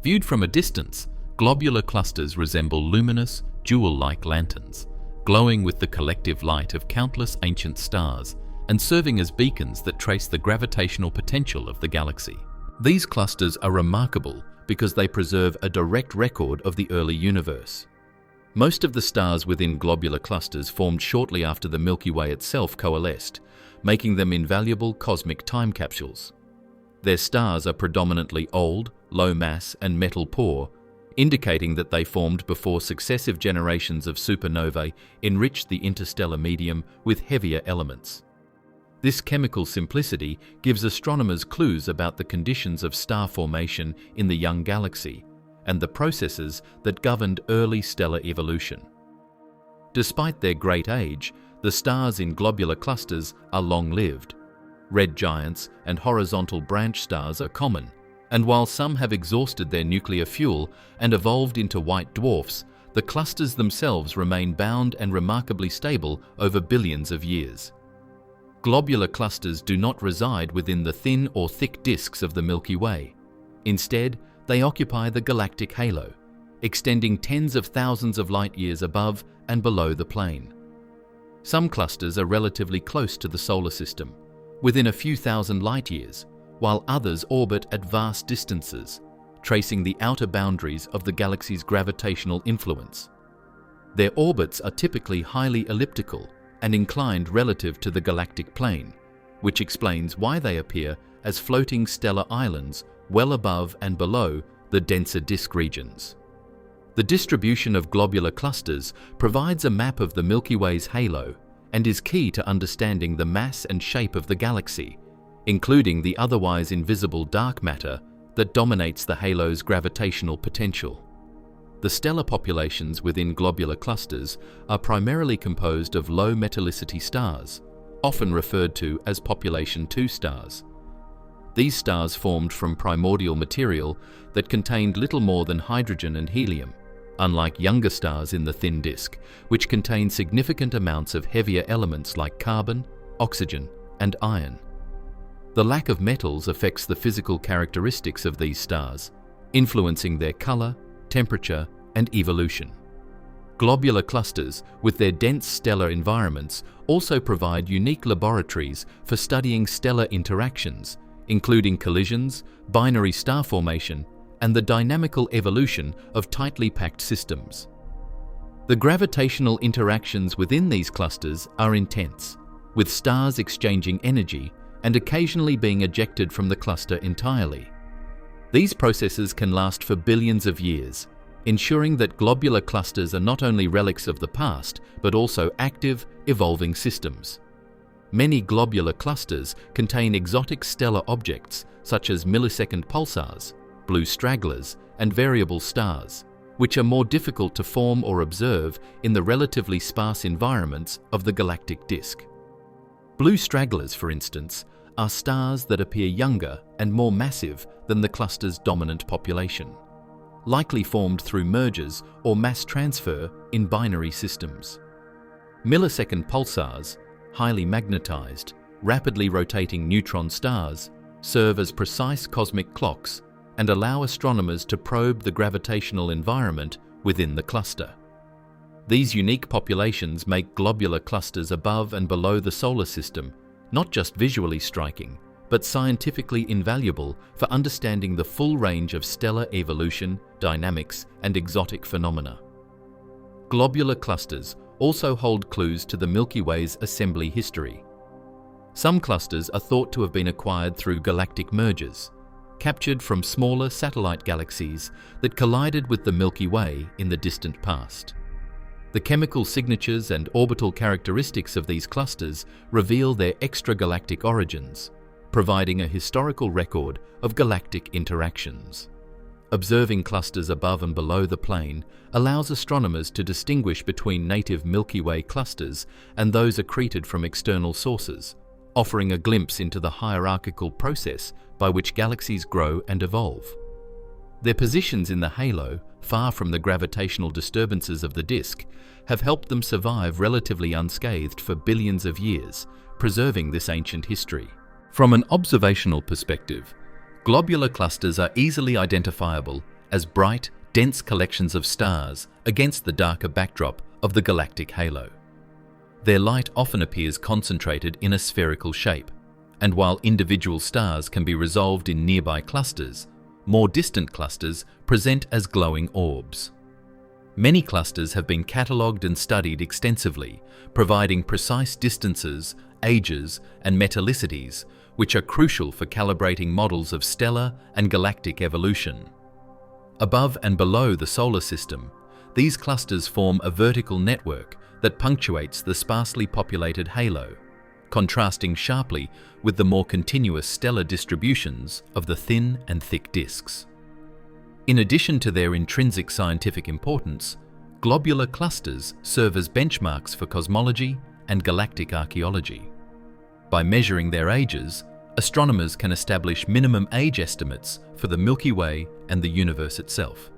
Viewed from a distance, globular clusters resemble luminous, jewel-like lanterns, glowing with the collective light of countless ancient stars and serving as beacons that trace the gravitational potential of the galaxy. These clusters are remarkable because they preserve a direct record of the early universe. Most of the stars within globular clusters formed shortly after the Milky Way itself coalesced, making them invaluable cosmic time capsules. Their stars are predominantly old, low mass, and metal poor, indicating that they formed before successive generations of supernovae enriched the interstellar medium with heavier elements. This chemical simplicity gives astronomers clues about the conditions of star formation in the young galaxy and the processes that governed early stellar evolution. Despite their great age, the stars in globular clusters are long-lived. Red giants and horizontal branch stars are common, and while some have exhausted their nuclear fuel and evolved into white dwarfs, the clusters themselves remain bound and remarkably stable over billions of years. Globular clusters do not reside within the thin or thick disks of the Milky Way. Instead, they occupy the galactic halo, extending tens of thousands of light years above and below the plane. Some clusters are relatively close to the solar system, within a few thousand light years, while others orbit at vast distances, tracing the outer boundaries of the galaxy's gravitational influence. Their orbits are typically highly elliptical and inclined relative to the galactic plane, which explains why they appear as floating stellar islands well above and below the denser disk regions. The distribution of globular clusters provides a map of the Milky Way's halo and is key to understanding the mass and shape of the galaxy, including the otherwise invisible dark matter that dominates the halo's gravitational potential. The stellar populations within globular clusters are primarily composed of low metallicity stars, often referred to as population 2 stars. These stars formed from primordial material that contained little more than hydrogen and helium, unlike younger stars in the thin disk, which contain significant amounts of heavier elements like carbon, oxygen, and iron. The lack of metals affects the physical characteristics of these stars, influencing their color, temperature, and evolution. Globular clusters, with their dense stellar environments, also provide unique laboratories for studying stellar interactions, including collisions, binary star formation, and the dynamical evolution of tightly packed systems. The gravitational interactions within these clusters are intense, with stars exchanging energy and occasionally being ejected from the cluster entirely. These processes can last for billions of years, ensuring that globular clusters are not only relics of the past, but also active, evolving systems. Many globular clusters contain exotic stellar objects such as millisecond pulsars, blue stragglers, and variable stars, which are more difficult to form or observe in the relatively sparse environments of the galactic disk. Blue stragglers, for instance, are stars that appear younger and more massive than the cluster's dominant population, likely formed through mergers or mass transfer in binary systems. Millisecond pulsars, highly magnetized, rapidly rotating neutron stars, serve as precise cosmic clocks and allow astronomers to probe the gravitational environment within the cluster. These unique populations make globular clusters above and below the solar system not just visually striking, but scientifically invaluable for understanding the full range of stellar evolution, dynamics, and exotic phenomena. Globular clusters also hold clues to the Milky Way's assembly history. Some clusters are thought to have been acquired through galactic mergers, captured from smaller satellite galaxies that collided with the Milky Way in the distant past. The chemical signatures and orbital characteristics of these clusters reveal their extragalactic origins, providing a historical record of galactic interactions. Observing clusters above and below the plane allows astronomers to distinguish between native Milky Way clusters and those accreted from external sources, offering a glimpse into the hierarchical process by which galaxies grow and evolve. Their positions in the halo, far from the gravitational disturbances of the disk, have helped them survive relatively unscathed for billions of years, preserving this ancient history. From an observational perspective, globular clusters are easily identifiable as bright, dense collections of stars against the darker backdrop of the galactic halo. Their light often appears concentrated in a spherical shape, and while individual stars can be resolved in nearby clusters, more distant clusters present as glowing orbs. Many clusters have been catalogued and studied extensively, providing precise distances, ages, and metallicities, which are crucial for calibrating models of stellar and galactic evolution. Above and below the solar system, these clusters form a vertical network that punctuates the sparsely populated halo, contrasting sharply with the more continuous stellar distributions of the thin and thick disks. In addition to their intrinsic scientific importance, globular clusters serve as benchmarks for cosmology and galactic archaeology. By measuring their ages, astronomers can establish minimum age estimates for the Milky Way and the universe itself.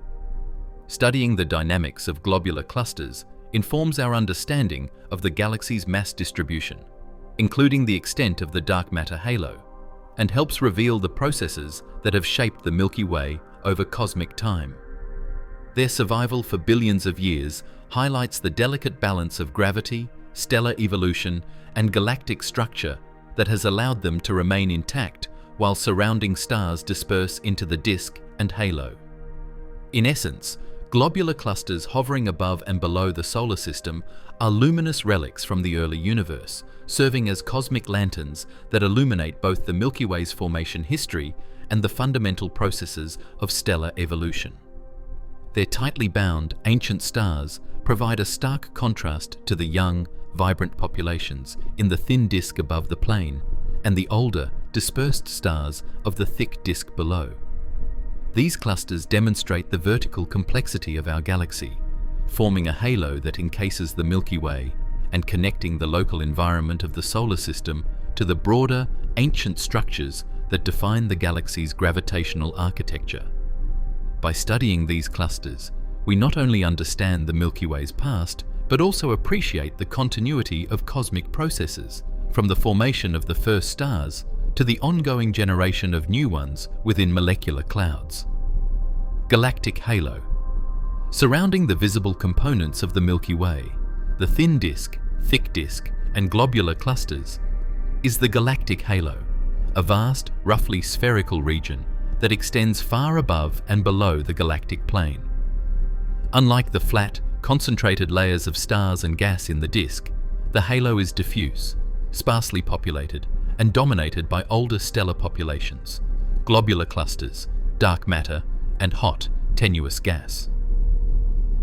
Studying the dynamics of globular clusters informs our understanding of the galaxy's mass distribution, including the extent of the dark matter halo, and helps reveal the processes that have shaped the Milky Way over cosmic time. Their survival for billions of years highlights the delicate balance of gravity, stellar evolution, and galactic structure that has allowed them to remain intact while surrounding stars disperse into the disk and halo. In essence, globular clusters hovering above and below the solar system are luminous relics from the early universe, serving as cosmic lanterns that illuminate both the Milky Way's formation history and the fundamental processes of stellar evolution. Their tightly bound, ancient stars provide a stark contrast to the young, vibrant populations in the thin disk above the plane and the older, dispersed stars of the thick disk below. These clusters demonstrate the vertical complexity of our galaxy, forming a halo that encases the Milky Way and connecting the local environment of the solar system to the broader, ancient structures that define the galaxy's gravitational architecture. By studying these clusters, we not only understand the Milky Way's past, but also appreciate the continuity of cosmic processes, from the formation of the first stars to the ongoing generation of new ones within molecular clouds. Galactic halo. Surrounding the visible components of the Milky Way, the thin disk, thick disk, and globular clusters, is the galactic halo, a vast, roughly spherical region that extends far above and below the galactic plane. Unlike the flat, concentrated layers of stars and gas in the disk, the halo is diffuse, sparsely populated, and dominated by older stellar populations, globular clusters, dark matter, and hot, tenuous gas.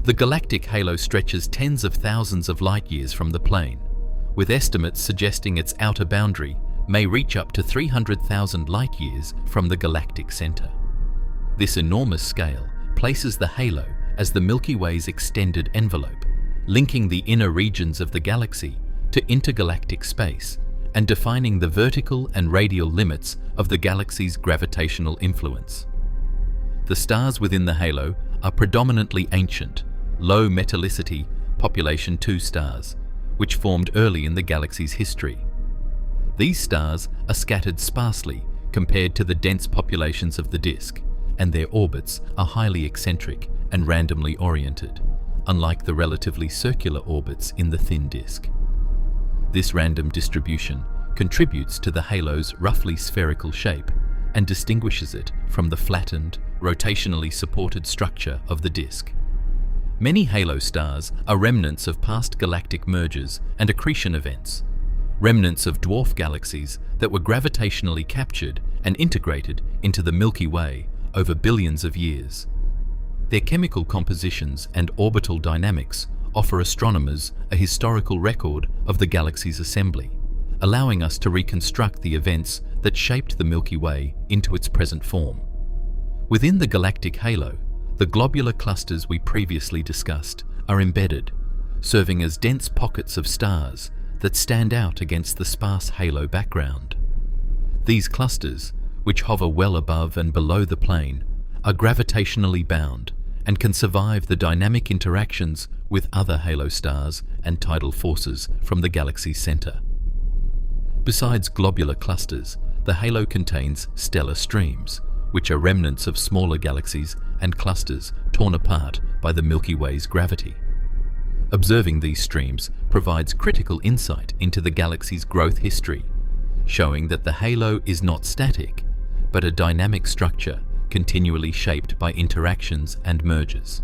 The galactic halo stretches tens of thousands of light-years from the plane, with estimates suggesting its outer boundary may reach up to 300,000 light-years from the galactic center. This enormous scale places the halo as the Milky Way's extended envelope, linking the inner regions of the galaxy to intergalactic space and defining the vertical and radial limits of the galaxy's gravitational influence. The stars within the halo are predominantly ancient, low metallicity population II stars, which formed early in the galaxy's history. These stars are scattered sparsely compared to the dense populations of the disk, and their orbits are highly eccentric and randomly oriented, unlike the relatively circular orbits in the thin disk. This random distribution contributes to the halo's roughly spherical shape and distinguishes it from the flattened, rotationally supported structure of the disk. Many halo stars are remnants of past galactic mergers and accretion events, remnants of dwarf galaxies that were gravitationally captured and integrated into the Milky Way over billions of years. Their chemical compositions and orbital dynamics offer astronomers a historical record of the galaxy's assembly, allowing us to reconstruct the events that shaped the Milky Way into its present form. Within the galactic halo, the globular clusters we previously discussed are embedded, serving as dense pockets of stars that stand out against the sparse halo background. These clusters, which hover well above and below the plane, are gravitationally bound and can survive the dynamic interactions with other halo stars and tidal forces from the galaxy's center. Besides globular clusters, the halo contains stellar streams, which are remnants of smaller galaxies and clusters torn apart by the Milky Way's gravity. Observing these streams provides critical insight into the galaxy's growth history, showing that the halo is not static, but a dynamic structure continually shaped by interactions and mergers.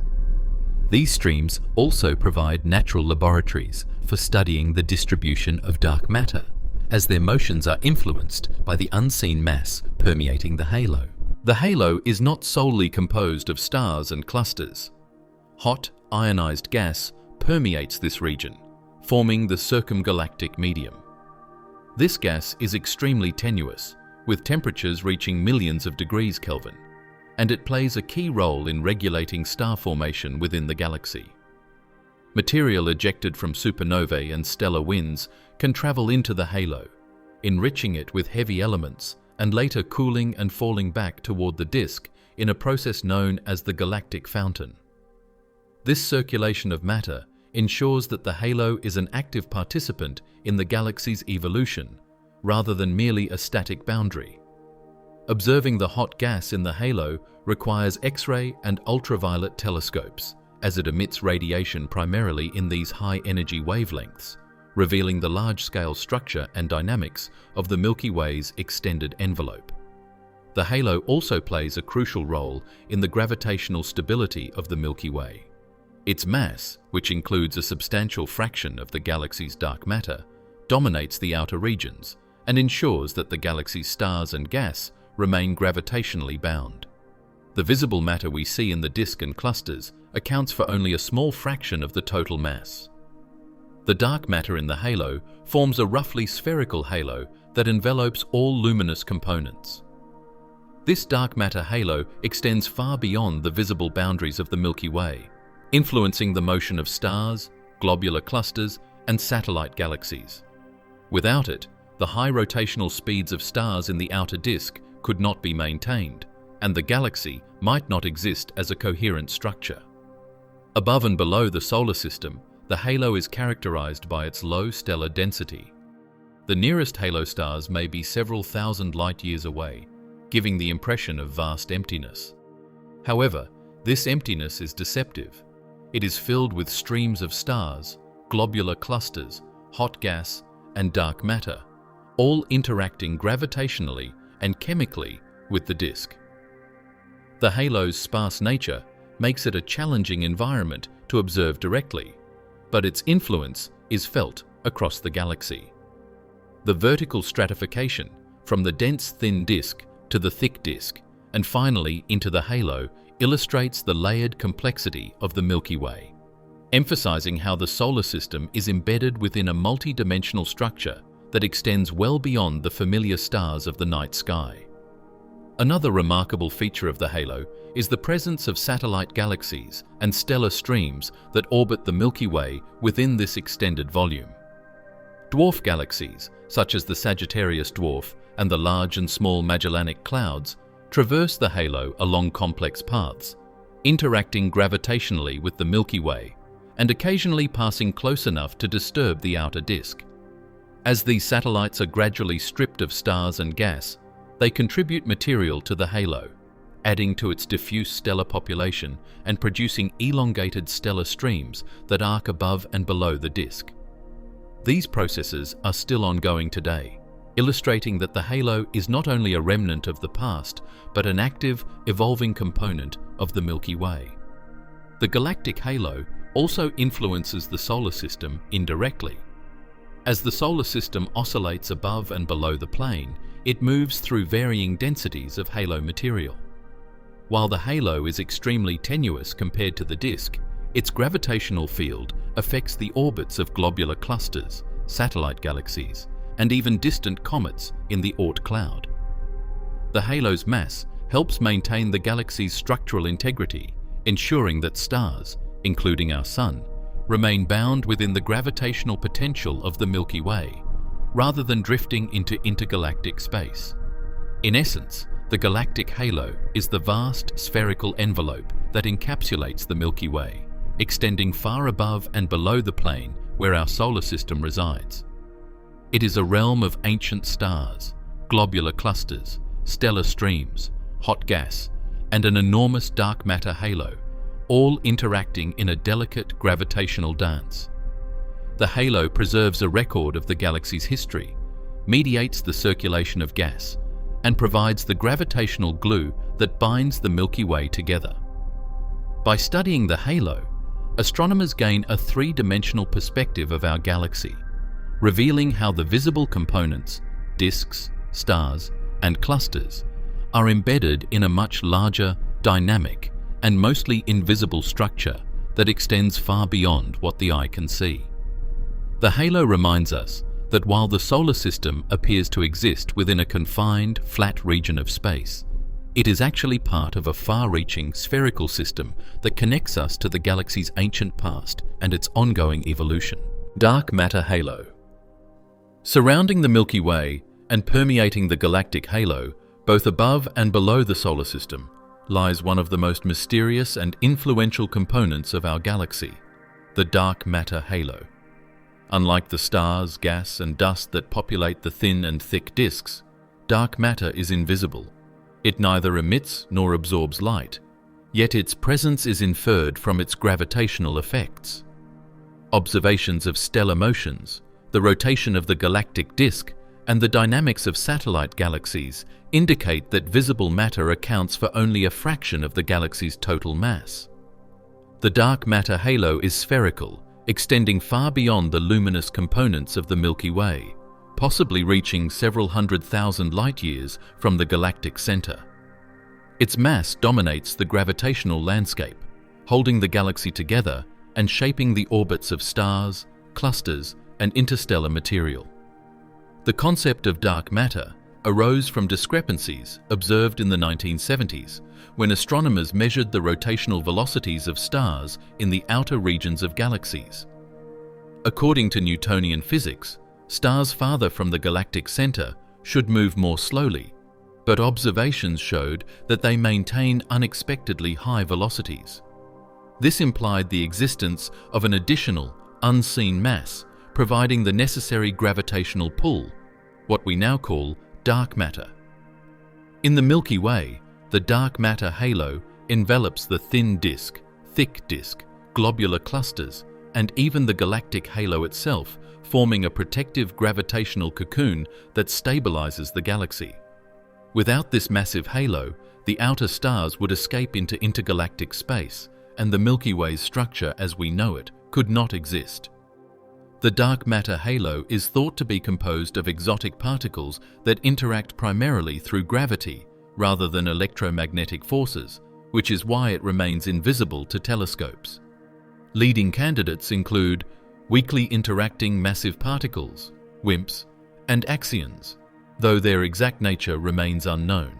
These streams also provide natural laboratories for studying the distribution of dark matter, as their motions are influenced by the unseen mass permeating the halo. The halo is not solely composed of stars and clusters. Hot, ionized gas permeates this region, forming the circumgalactic medium. This gas is extremely tenuous, with temperatures reaching millions of degrees Kelvin, and it plays a key role in regulating star formation within the galaxy. Material ejected from supernovae and stellar winds can travel into the halo, enriching it with heavy elements and later cooling and falling back toward the disk in a process known as the galactic fountain. This circulation of matter ensures that the halo is an active participant in the galaxy's evolution, rather than merely a static boundary. Observing the hot gas in the halo requires X-ray and ultraviolet telescopes, as it emits radiation primarily in these high-energy wavelengths, revealing the large-scale structure and dynamics of the Milky Way's extended envelope. The halo also plays a crucial role in the gravitational stability of the Milky Way. Its mass, which includes a substantial fraction of the galaxy's dark matter, dominates the outer regions and ensures that the galaxy's stars and gas remain gravitationally bound. The visible matter we see in the disk and clusters accounts for only a small fraction of the total mass. The dark matter in the halo forms a roughly spherical halo that envelops all luminous components. This dark matter halo extends far beyond the visible boundaries of the Milky Way, influencing the motion of stars, globular clusters, and satellite galaxies. Without it, the high rotational speeds of stars in the outer disk could not be maintained, and the galaxy might not exist as a coherent structure. Above and below the solar system, the halo is characterized by its low stellar density. The nearest halo stars may be several thousand light-years away, giving the impression of vast emptiness. However, this emptiness is deceptive. It is filled with streams of stars, globular clusters, hot gas, and dark matter, all interacting gravitationally and chemically with the disk. The halo's sparse nature makes it a challenging environment to observe directly, but its influence is felt across the galaxy. The vertical stratification, from the dense thin disk to the thick disk, and finally into the halo, illustrates the layered complexity of the Milky Way, emphasizing how the solar system is embedded within a multi-dimensional structure that extends well beyond the familiar stars of the night sky. Another remarkable feature of the halo is the presence of satellite galaxies and stellar streams that orbit the Milky Way within this extended volume. Dwarf galaxies, such as the Sagittarius Dwarf and the Large and Small Magellanic Clouds, traverse the halo along complex paths, interacting gravitationally with the Milky Way and occasionally passing close enough to disturb the outer disk. As these satellites are gradually stripped of stars and gas, they contribute material to the halo, adding to its diffuse stellar population and producing elongated stellar streams that arc above and below the disk. These processes are still ongoing today, illustrating that the halo is not only a remnant of the past, but an active, evolving component of the Milky Way. The galactic halo also influences the solar system indirectly. As the solar system oscillates above and below the plane, it moves through varying densities of halo material. While the halo is extremely tenuous compared to the disk, its gravitational field affects the orbits of globular clusters, satellite galaxies, and even distant comets in the Oort Cloud. The halo's mass helps maintain the galaxy's structural integrity, ensuring that stars, including our Sun, remain bound within the gravitational potential of the Milky Way, rather than drifting into intergalactic space. In essence, the galactic halo is the vast spherical envelope that encapsulates the Milky Way, extending far above and below the plane where our solar system resides. It is a realm of ancient stars, globular clusters, stellar streams, hot gas, and an enormous dark matter halo, all interacting in a delicate gravitational dance. The halo preserves a record of the galaxy's history, mediates the circulation of gas, and provides the gravitational glue that binds the Milky Way together. By studying the halo, astronomers gain a three-dimensional perspective of our galaxy, revealing how the visible components, disks, stars, and clusters, are embedded in a much larger, dynamic, and mostly invisible structure that extends far beyond what the eye can see. The halo reminds us that while the solar system appears to exist within a confined, flat region of space, it is actually part of a far-reaching spherical system that connects us to the galaxy's ancient past and its ongoing evolution. Dark matter halo. Surrounding the Milky Way and permeating the galactic halo, both above and below the solar system, lies one of the most mysterious and influential components of our galaxy, the dark matter halo. Unlike the stars, gas, and dust that populate the thin and thick disks, dark matter is invisible. It neither emits nor absorbs light, yet its presence is inferred from its gravitational effects. Observations of stellar motions, the rotation of the galactic disk, and the dynamics of satellite galaxies indicate that visible matter accounts for only a fraction of the galaxy's total mass. The dark matter halo is spherical, extending far beyond the luminous components of the Milky Way, possibly reaching several 100,000 light-years from the galactic center. Its mass dominates the gravitational landscape, holding the galaxy together and shaping the orbits of stars, clusters, and interstellar material. The concept of dark matter arose from discrepancies observed in the 1970s when astronomers measured the rotational velocities of stars in the outer regions of galaxies. According to Newtonian physics, stars farther from the galactic center should move more slowly, but observations showed that they maintain unexpectedly high velocities. This implied the existence of an additional, unseen mass providing the necessary gravitational pull, what we now call dark matter. In the Milky Way, the dark matter halo envelops the thin disk, thick disk, globular clusters, and even the galactic halo itself, forming a protective gravitational cocoon that stabilizes the galaxy. Without this massive halo, the outer stars would escape into intergalactic space, and the Milky Way's structure as we know it could not exist. The dark matter halo is thought to be composed of exotic particles that interact primarily through gravity rather than electromagnetic forces, which is why it remains invisible to telescopes. Leading candidates include weakly interacting massive particles, WIMPs, and axions, though their exact nature remains unknown.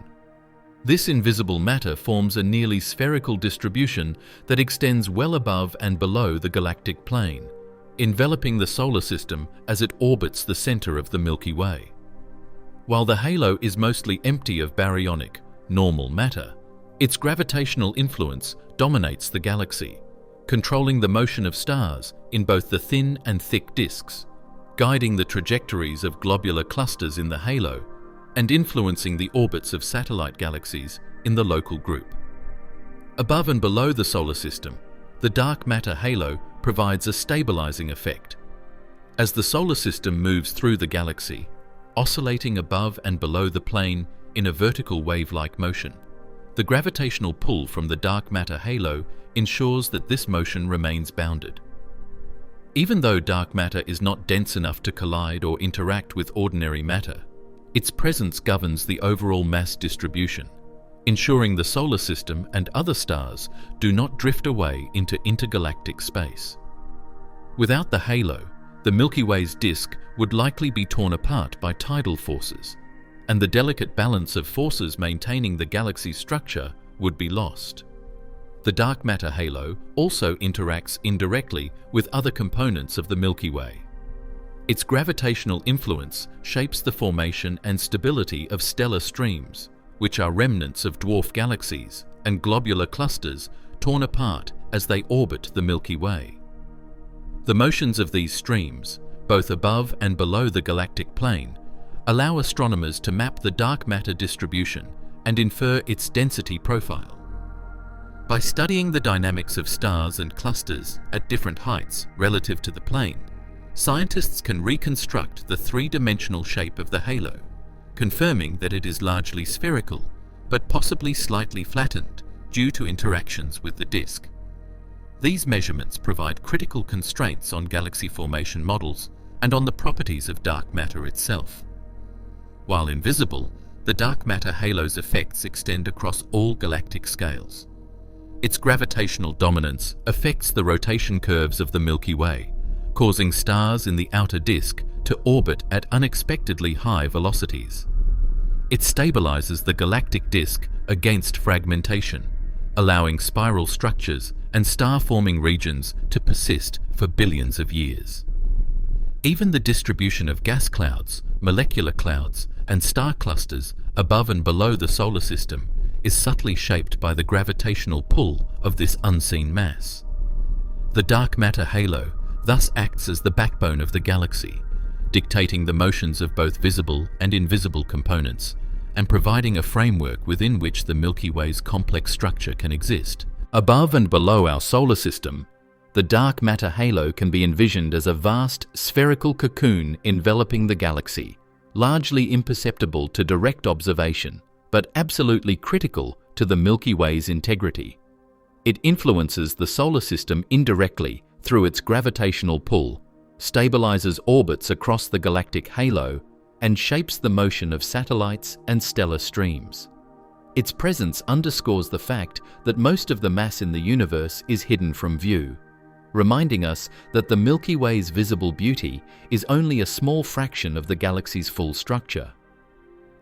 This invisible matter forms a nearly spherical distribution that extends well above and below the galactic plane, enveloping the solar system as it orbits the center of the Milky Way. While the halo is mostly empty of baryonic, normal matter, its gravitational influence dominates the galaxy, controlling the motion of stars in both the thin and thick disks, guiding the trajectories of globular clusters in the halo, and influencing the orbits of satellite galaxies in the local group. Above and below the solar system, the dark matter halo provides a stabilizing effect. As the solar system moves through the galaxy, oscillating above and below the plane in a vertical wave-like motion, the gravitational pull from the dark matter halo ensures that this motion remains bounded. Even though dark matter is not dense enough to collide or interact with ordinary matter, its presence governs the overall mass distribution, ensuring the solar system and other stars do not drift away into intergalactic space. Without the halo, the Milky Way's disk would likely be torn apart by tidal forces, and the delicate balance of forces maintaining the galaxy's structure would be lost. The dark matter halo also interacts indirectly with other components of the Milky Way. Its gravitational influence shapes the formation and stability of stellar streams, which are remnants of dwarf galaxies and globular clusters torn apart as they orbit the Milky Way. The motions of these streams, both above and below the galactic plane, allow astronomers to map the dark matter distribution and infer its density profile. By studying the dynamics of stars and clusters at different heights relative to the plane, scientists can reconstruct the three-dimensional shape of the halo, confirming that it is largely spherical, but possibly slightly flattened due to interactions with the disk. These measurements provide critical constraints on galaxy formation models and on the properties of dark matter itself. While invisible, the dark matter halo's effects extend across all galactic scales. Its gravitational dominance affects the rotation curves of the Milky Way, causing stars in the outer disk to orbit at unexpectedly high velocities. It stabilizes the galactic disk against fragmentation, allowing spiral structures and star-forming regions to persist for billions of years. Even the distribution of gas clouds, molecular clouds, and star clusters above and below the solar system is subtly shaped by the gravitational pull of this unseen mass. The dark matter halo thus acts as the backbone of the galaxy, dictating the motions of both visible and invisible components, and providing a framework within which the Milky Way's complex structure can exist. Above and below our solar system, the dark matter halo can be envisioned as a vast spherical cocoon enveloping the galaxy, largely imperceptible to direct observation, but absolutely critical to the Milky Way's integrity. It influences the solar system indirectly through its gravitational pull, stabilizes orbits across the galactic halo, and shapes the motion of satellites and stellar streams. Its presence underscores the fact that most of the mass in the universe is hidden from view, reminding us that the Milky Way's visible beauty is only a small fraction of the galaxy's full structure.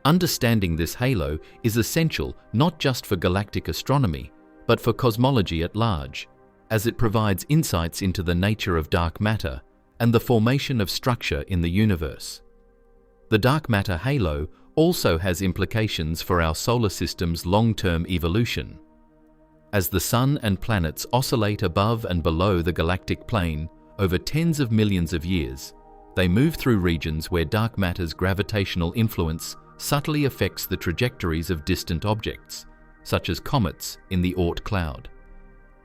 Understanding this halo is essential not just for galactic astronomy, but for cosmology at large, as it provides insights into the nature of dark matter and the formation of structure in the universe. The dark matter halo also has implications for our solar system's long-term evolution. As the Sun and planets oscillate above and below the galactic plane over tens of millions of years, they move through regions where dark matter's gravitational influence subtly affects the trajectories of distant objects, such as comets in the Oort Cloud.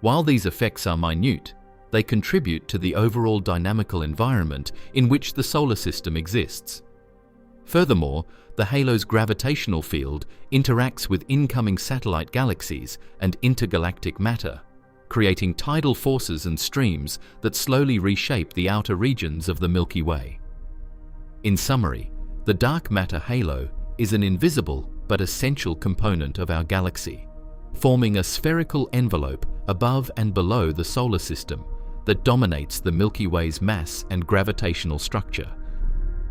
While these effects are minute, they contribute to the overall dynamical environment in which the solar system exists. Furthermore, the halo's gravitational field interacts with incoming satellite galaxies and intergalactic matter, creating tidal forces and streams that slowly reshape the outer regions of the Milky Way. In summary, the dark matter halo is an invisible but essential component of our galaxy, forming a spherical envelope above and below the solar system that dominates the Milky Way's mass and gravitational structure.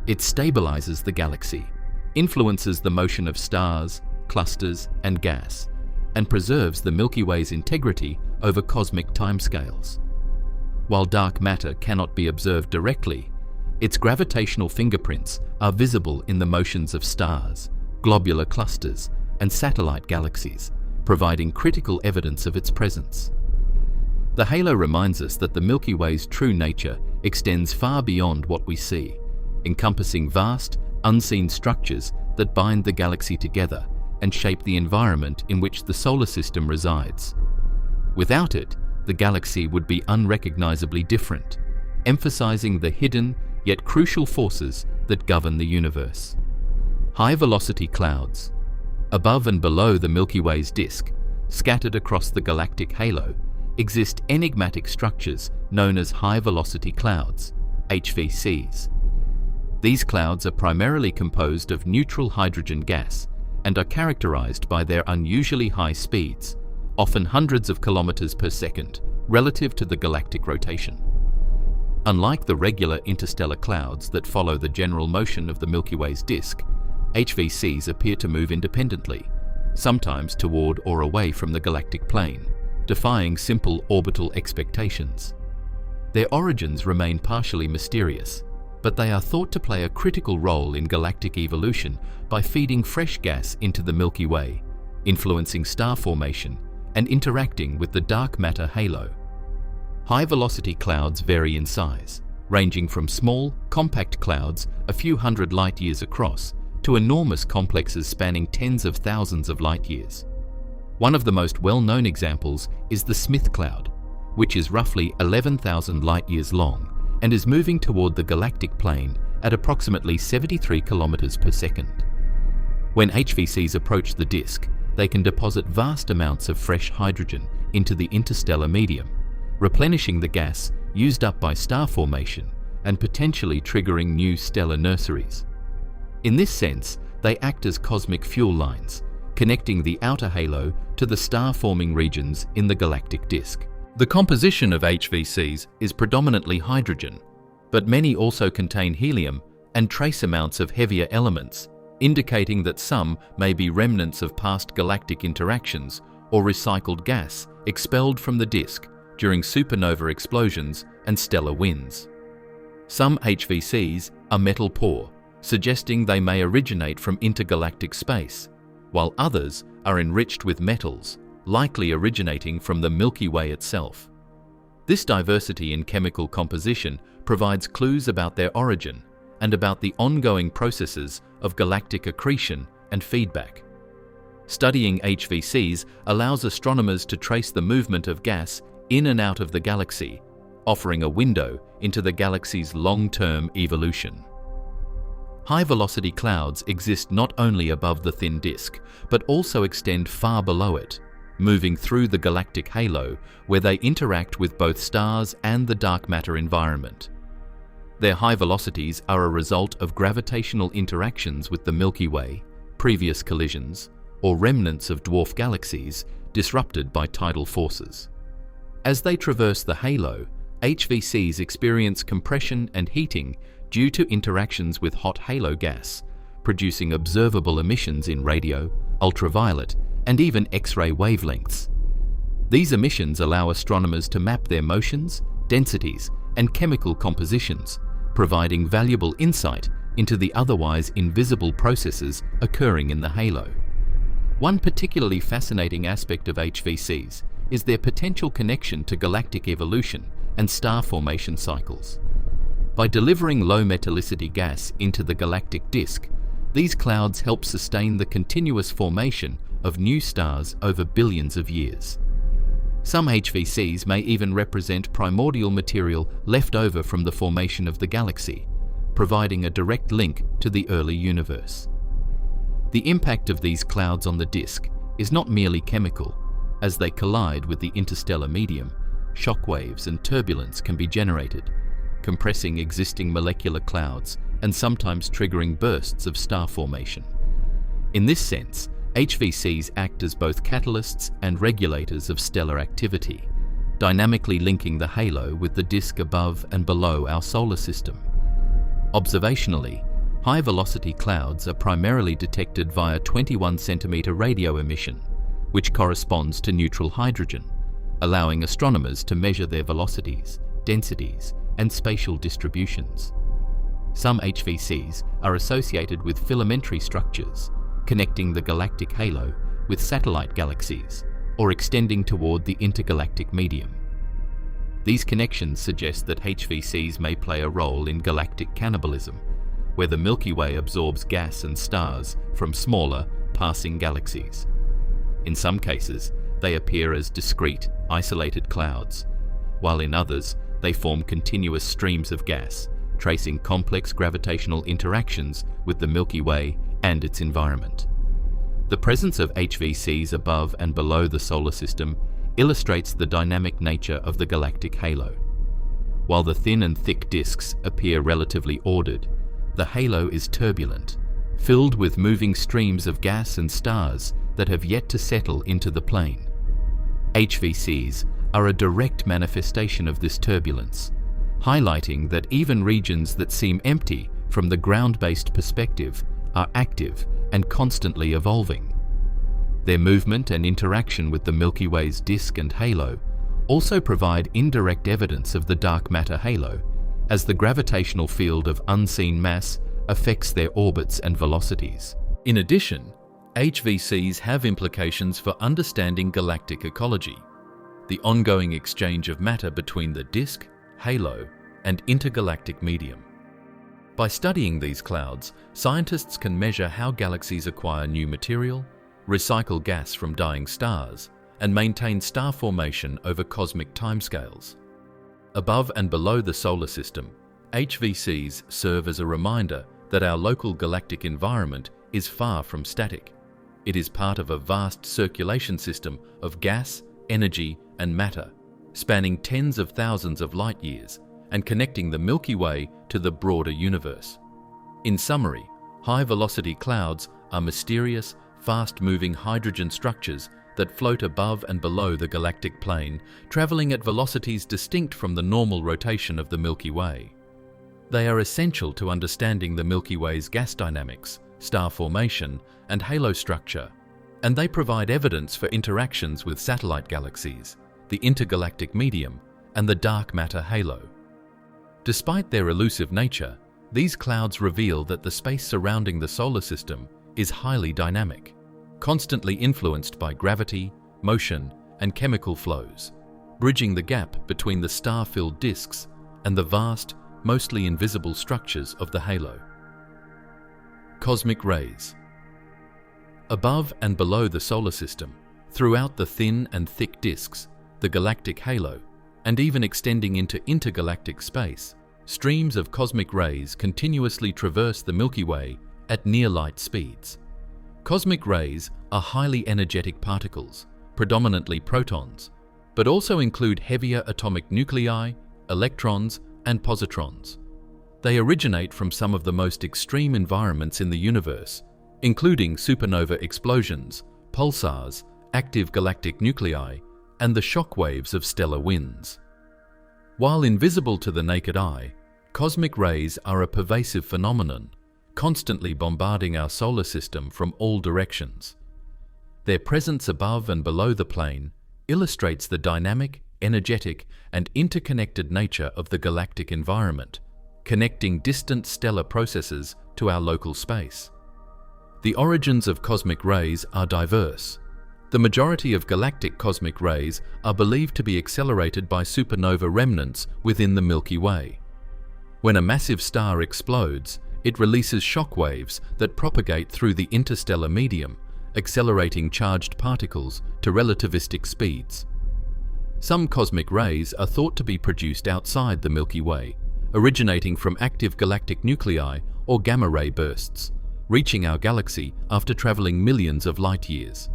It stabilizes the galaxy, influences the motion of stars, clusters, and gas, and preserves the Milky Way's integrity over cosmic timescales. While dark matter cannot be observed directly, its gravitational fingerprints are visible in the motions of stars, globular clusters, and satellite galaxies, providing critical evidence of its presence. The halo reminds us that the Milky Way's true nature extends far beyond what we see, encompassing vast, unseen structures that bind the galaxy together and shape the environment in which the solar system resides. Without it, the galaxy would be unrecognizably different, emphasizing the hidden yet crucial forces that govern the universe. High-velocity clouds, above and below the Milky Way's disk, scattered across the galactic halo, exist enigmatic structures known as high-velocity clouds, HVCs. These clouds are primarily composed of neutral hydrogen gas and are characterized by their unusually high speeds, often hundreds of kilometers per second, relative to the galactic rotation. Unlike the regular interstellar clouds that follow the general motion of the Milky Way's disk, HVCs appear to move independently, sometimes toward or away from the galactic plane, defying simple orbital expectations. Their origins remain partially mysterious, but they are thought to play a critical role in galactic evolution by feeding fresh gas into the Milky Way, influencing star formation, and interacting with the dark matter halo. High-velocity clouds vary in size, ranging from small, compact clouds a few hundred light-years across to enormous complexes spanning tens of thousands of light-years. One of the most well-known examples is the Smith Cloud, which is roughly 11,000 light-years long and is moving toward the galactic plane at approximately 73 kilometers per second. When HVCs approach the disk, they can deposit vast amounts of fresh hydrogen into the interstellar medium, replenishing the gas used up by star formation and potentially triggering new stellar nurseries. In this sense, they act as cosmic fuel lines, connecting the outer halo to the star-forming regions in the galactic disk. The composition of HVCs is predominantly hydrogen, but many also contain helium and trace amounts of heavier elements, indicating that some may be remnants of past galactic interactions or recycled gas expelled from the disk during supernova explosions and stellar winds. Some HVCs are metal poor, suggesting they may originate from intergalactic space, while others are enriched with metals, likely originating from the Milky Way itself. This diversity in chemical composition provides clues about their origin and about the ongoing processes of galactic accretion and feedback. Studying HVCs allows astronomers to trace the movement of gas in and out of the galaxy, offering a window into the galaxy's long-term evolution. High-velocity clouds exist not only above the thin disk, but also extend far below it, moving through the galactic halo, where they interact with both stars and the dark matter environment. Their high velocities are a result of gravitational interactions with the Milky Way, previous collisions, or remnants of dwarf galaxies disrupted by tidal forces. As they traverse the halo, HVCs experience compression and heating due to interactions with hot halo gas, producing observable emissions in radio, ultraviolet, and even X-ray wavelengths. These emissions allow astronomers to map their motions, densities, and chemical compositions, providing valuable insight into the otherwise invisible processes occurring in the halo. One particularly fascinating aspect of HVCs is their potential connection to galactic evolution and star formation cycles. By delivering low metallicity gas into the galactic disk, these clouds help sustain the continuous formation of new stars over billions of years. Some HVCs may even represent primordial material left over from the formation of the galaxy, providing a direct link to the early universe. The impact of these clouds on the disk is not merely chemical. As they collide with the interstellar medium, shockwaves and turbulence can be generated, compressing existing molecular clouds and sometimes triggering bursts of star formation. In this sense, HVCs act as both catalysts and regulators of stellar activity, dynamically linking the halo with the disk above and below our solar system. Observationally, high-velocity clouds are primarily detected via 21 centimeter radio emission, which corresponds to neutral hydrogen, allowing astronomers to measure their velocities, densities, and spatial distributions. Some HVCs are associated with filamentary structures, connecting the galactic halo with satellite galaxies, or extending toward the intergalactic medium. These connections suggest that HVCs may play a role in galactic cannibalism, where the Milky Way absorbs gas and stars from smaller, passing galaxies. In some cases, they appear as discrete, isolated clouds, while in others, they form continuous streams of gas, tracing complex gravitational interactions with the Milky Way and its environment. The presence of HVCs above and below the solar system illustrates the dynamic nature of the galactic halo. While the thin and thick disks appear relatively ordered, the halo is turbulent, filled with moving streams of gas and stars that have yet to settle into the plane. HVCs are a direct manifestation of this turbulence, highlighting that even regions that seem empty from the ground-based perspective are active and constantly evolving. Their movement and interaction with the Milky Way's disk and halo also provide indirect evidence of the dark matter halo, as the gravitational field of unseen mass affects their orbits and velocities. In addition, HVCs have implications for understanding galactic ecology, the ongoing exchange of matter between the disk, halo, and intergalactic medium. By studying these clouds, scientists can measure how galaxies acquire new material, recycle gas from dying stars, and maintain star formation over cosmic timescales. Above and below the solar system, HVCs serve as a reminder that our local galactic environment is far from static. It is part of a vast circulation system of gas, energy, and matter, spanning tens of thousands of light years and connecting the Milky Way to the broader universe. In summary, high-velocity clouds are mysterious, fast-moving hydrogen structures that float above and below the galactic plane, traveling at velocities distinct from the normal rotation of the Milky Way. They are essential to understanding the Milky Way's gas dynamics, star formation, and halo structure, and they provide evidence for interactions with satellite galaxies, the intergalactic medium, and the dark matter halo. Despite their elusive nature, these clouds reveal that the space surrounding the solar system is highly dynamic, constantly influenced by gravity, motion, and chemical flows, bridging the gap between the star-filled disks and the vast, mostly invisible structures of the halo. Cosmic rays. Above and below the solar system, throughout the thin and thick disks, the galactic halo, and even extending into intergalactic space, streams of cosmic rays continuously traverse the Milky Way at near-light speeds. Cosmic rays are highly energetic particles, predominantly protons, but also include heavier atomic nuclei, electrons, and positrons. They originate from some of the most extreme environments in the universe, including supernova explosions, pulsars, active galactic nuclei, and the shock waves of stellar winds. While invisible to the naked eye, cosmic rays are a pervasive phenomenon, constantly bombarding our solar system from all directions. Their presence above and below the plane illustrates the dynamic, energetic, and interconnected nature of the galactic environment, connecting distant stellar processes to our local space. The origins of cosmic rays are diverse. The majority of galactic cosmic rays are believed to be accelerated by supernova remnants within the Milky Way. When a massive star explodes, it releases shock waves that propagate through the interstellar medium, accelerating charged particles to relativistic speeds. Some cosmic rays are thought to be produced outside the Milky Way, originating from active galactic nuclei or gamma-ray bursts, reaching our galaxy after traveling millions of light years.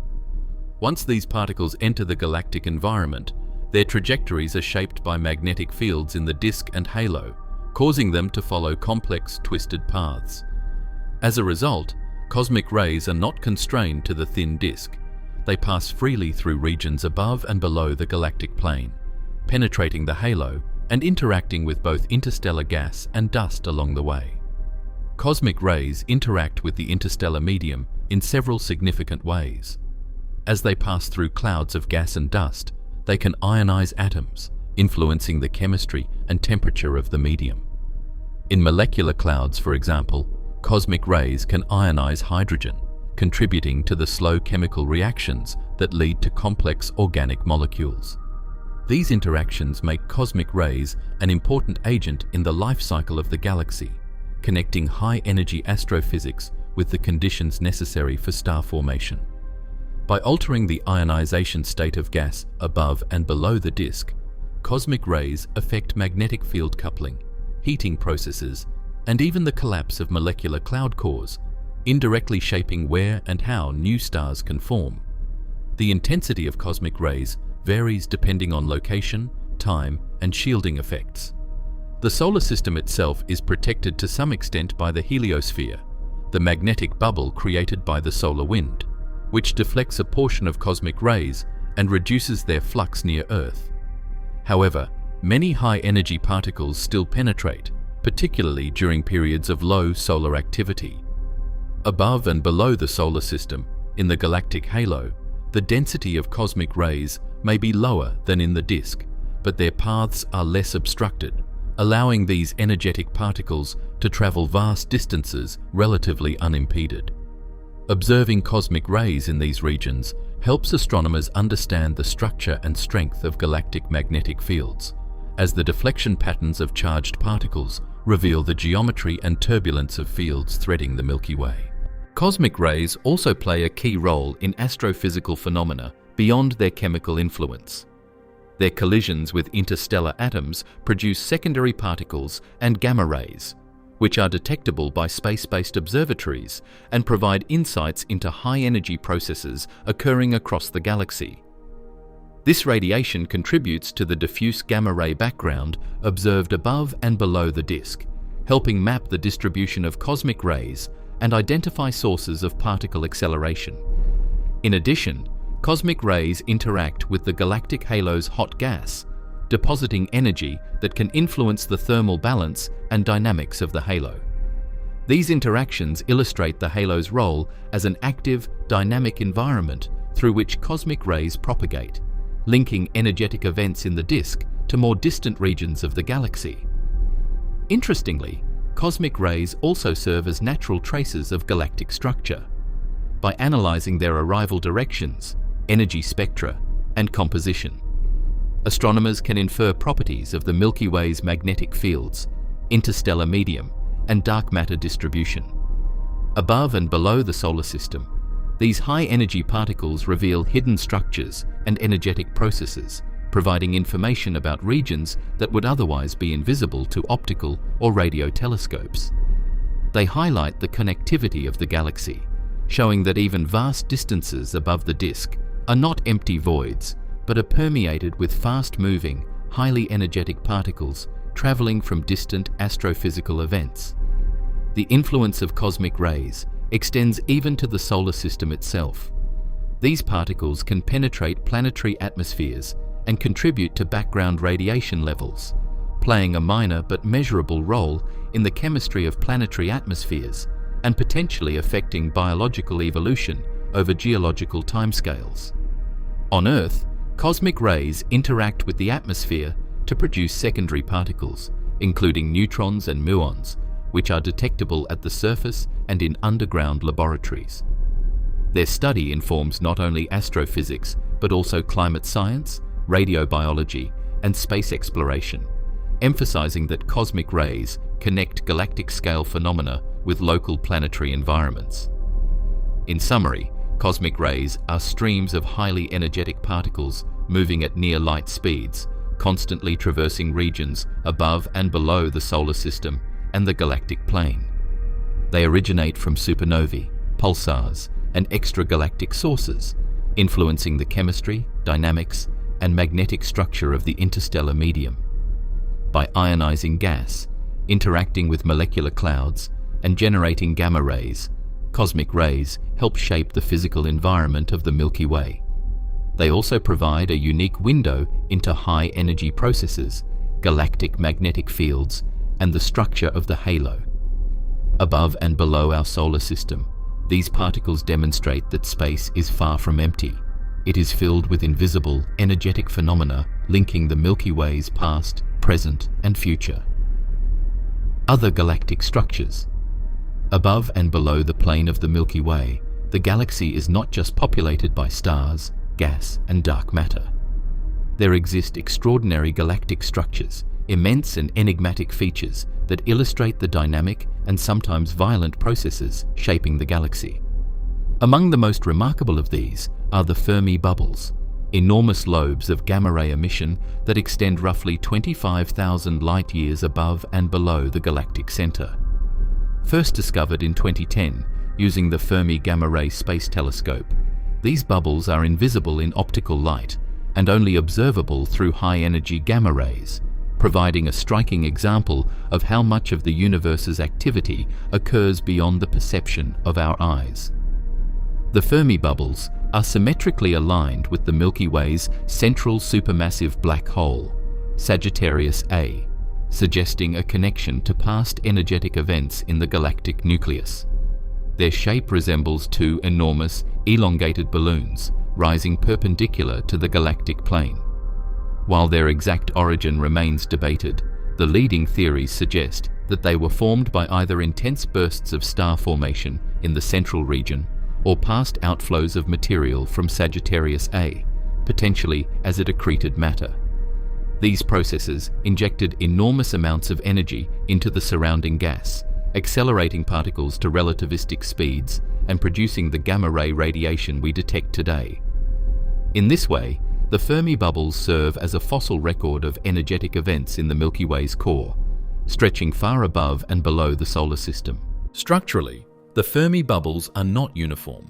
Once these particles enter the galactic environment, their trajectories are shaped by magnetic fields in the disk and halo, causing them to follow complex, twisted paths. As a result, cosmic rays are not constrained to the thin disk. They pass freely through regions above and below the galactic plane, penetrating the halo and interacting with both interstellar gas and dust along the way. Cosmic rays interact with the interstellar medium in several significant ways. As they pass through clouds of gas and dust, they can ionize atoms, influencing the chemistry and temperature of the medium. In molecular clouds, for example, cosmic rays can ionize hydrogen, contributing to the slow chemical reactions that lead to complex organic molecules. These interactions make cosmic rays an important agent in the life cycle of the galaxy, connecting high-energy astrophysics with the conditions necessary for star formation. By altering the ionization state of gas above and below the disk, cosmic rays affect magnetic field coupling, heating processes, and even the collapse of molecular cloud cores, indirectly shaping where and how new stars can form. The intensity of cosmic rays varies depending on location, time, and shielding effects. The solar system itself is protected to some extent by the heliosphere, the magnetic bubble created by the solar wind, which deflects a portion of cosmic rays and reduces their flux near Earth. However, many high-energy particles still penetrate, particularly during periods of low solar activity. Above and below the solar system, in the galactic halo, the density of cosmic rays may be lower than in the disk, but their paths are less obstructed, allowing these energetic particles to travel vast distances relatively unimpeded. Observing cosmic rays in these regions helps astronomers understand the structure and strength of galactic magnetic fields, as the deflection patterns of charged particles reveal the geometry and turbulence of fields threading the Milky Way. Cosmic rays also play a key role in astrophysical phenomena beyond their chemical influence. Their collisions with interstellar atoms produce secondary particles and gamma rays, which are detectable by space-based observatories and provide insights into high-energy processes occurring across the galaxy. This radiation contributes to the diffuse gamma-ray background observed above and below the disk, helping map the distribution of cosmic rays and identify sources of particle acceleration. In addition, cosmic rays interact with the galactic halo's hot gas, depositing energy that can influence the thermal balance and dynamics of the halo. These interactions illustrate the halo's role as an active, dynamic environment through which cosmic rays propagate, linking energetic events in the disk to more distant regions of the galaxy. Interestingly, cosmic rays also serve as natural traces of galactic structure. By analyzing their arrival directions, energy spectra, and composition, astronomers can infer properties of the Milky Way's magnetic fields, interstellar medium, and dark matter distribution. Above and below the solar system, these high-energy particles reveal hidden structures and energetic processes, providing information about regions that would otherwise be invisible to optical or radio telescopes. They highlight the connectivity of the galaxy, showing that even vast distances above the disk are not empty voids, but are permeated with fast-moving, highly energetic particles traveling from distant astrophysical events. The influence of cosmic rays extends even to the solar system itself. These particles can penetrate planetary atmospheres and contribute to background radiation levels, playing a minor but measurable role in the chemistry of planetary atmospheres and potentially affecting biological evolution over geological timescales. On Earth, cosmic rays interact with the atmosphere to produce secondary particles, including neutrons and muons, which are detectable at the surface and in underground laboratories. Their study informs not only astrophysics, but also climate science, radiobiology, and space exploration, emphasizing that cosmic rays connect galactic-scale phenomena with local planetary environments. In summary, cosmic rays are streams of highly energetic particles moving at near light speeds, constantly traversing regions above and below the solar system and the galactic plane. They originate from supernovae, pulsars, and extragalactic sources, influencing the chemistry, dynamics, and magnetic structure of the interstellar medium. By ionizing gas, interacting with molecular clouds, and generating gamma rays, cosmic rays help shape the physical environment of the Milky Way. They also provide a unique window into high-energy processes, galactic magnetic fields, and the structure of the halo. Above and below our solar system, these particles demonstrate that space is far from empty. It is filled with invisible, energetic phenomena linking the Milky Way's past, present, and future. Other galactic structures. Above and below the plane of the Milky Way, the galaxy is not just populated by stars, gas, and dark matter. There exist extraordinary galactic structures, immense and enigmatic features that illustrate the dynamic and sometimes violent processes shaping the galaxy. Among the most remarkable of these are the Fermi bubbles, enormous lobes of gamma-ray emission that extend roughly 25,000 light-years above and below the galactic center. First discovered in 2010 using the Fermi Gamma-Ray Space Telescope, these bubbles are invisible in optical light and only observable through high-energy gamma rays, providing a striking example of how much of the universe's activity occurs beyond the perception of our eyes. The Fermi bubbles are symmetrically aligned with the Milky Way's central supermassive black hole, Sagittarius A, suggesting a connection to past energetic events in the galactic nucleus. Their shape resembles two enormous, elongated balloons rising perpendicular to the galactic plane. While their exact origin remains debated, the leading theories suggest that they were formed by either intense bursts of star formation in the central region or past outflows of material from Sagittarius A, potentially as it accreted matter. These processes injected enormous amounts of energy into the surrounding gas, accelerating particles to relativistic speeds and producing the gamma-ray radiation we detect today. In this way, the Fermi bubbles serve as a fossil record of energetic events in the Milky Way's core, stretching far above and below the solar system. Structurally, the Fermi bubbles are not uniform.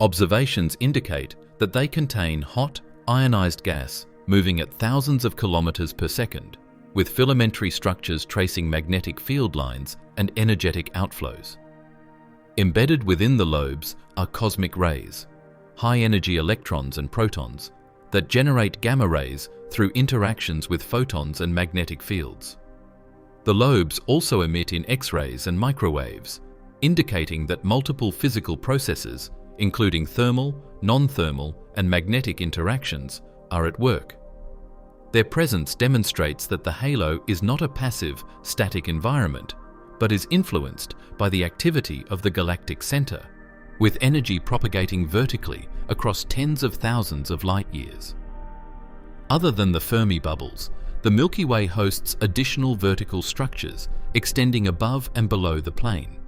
Observations indicate that they contain hot, ionized gas moving at thousands of kilometers per second, with filamentary structures tracing magnetic field lines and energetic outflows. Embedded within the lobes are cosmic rays, high-energy electrons and protons, that generate gamma rays through interactions with photons and magnetic fields. The lobes also emit in X-rays and microwaves, indicating that multiple physical processes, including thermal, non-thermal, and magnetic interactions, are at work. Their presence demonstrates that the halo is not a passive, static environment, but is influenced by the activity of the galactic center, with energy propagating vertically across tens of thousands of light years. Other than the Fermi bubbles, the Milky Way hosts additional vertical structures extending above and below the plane.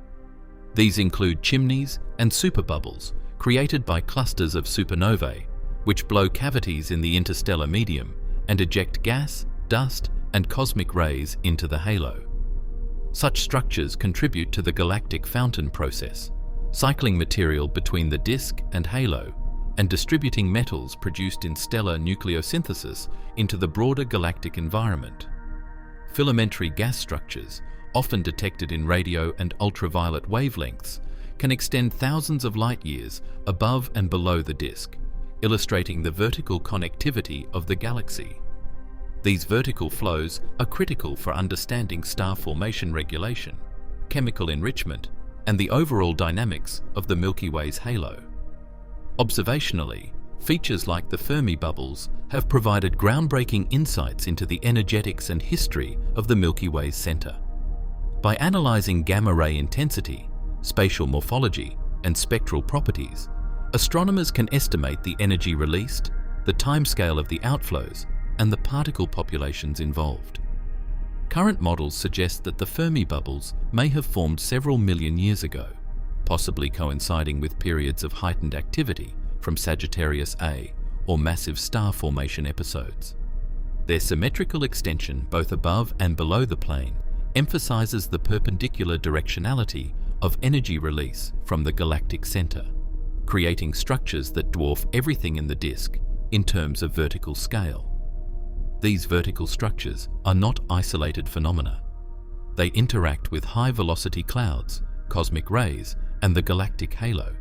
These include chimneys and superbubbles created by clusters of supernovae, which blow cavities in the interstellar medium and eject gas, dust, and cosmic rays into the halo. Such structures contribute to the galactic fountain process, cycling material between the disk and halo and distributing metals produced in stellar nucleosynthesis into the broader galactic environment. Filamentary gas structures, often detected in radio and ultraviolet wavelengths, can extend thousands of light years above and below the disk, illustrating the vertical connectivity of the galaxy. These vertical flows are critical for understanding star formation regulation, chemical enrichment, and the overall dynamics of the Milky Way's halo. Observationally, features like the Fermi bubbles have provided groundbreaking insights into the energetics and history of the Milky Way's center. By analyzing gamma-ray intensity, spatial morphology, and spectral properties, astronomers can estimate the energy released, the timescale of the outflows, and the particle populations involved. Current models suggest that the Fermi bubbles may have formed several million years ago, possibly coinciding with periods of heightened activity from Sagittarius A or massive star formation episodes. Their symmetrical extension both above and below the plane emphasizes the perpendicular directionality of energy release from the galactic center, creating structures that dwarf everything in the disk in terms of vertical scale. These vertical structures are not isolated phenomena. They interact with high-velocity clouds, cosmic rays, and the galactic halo,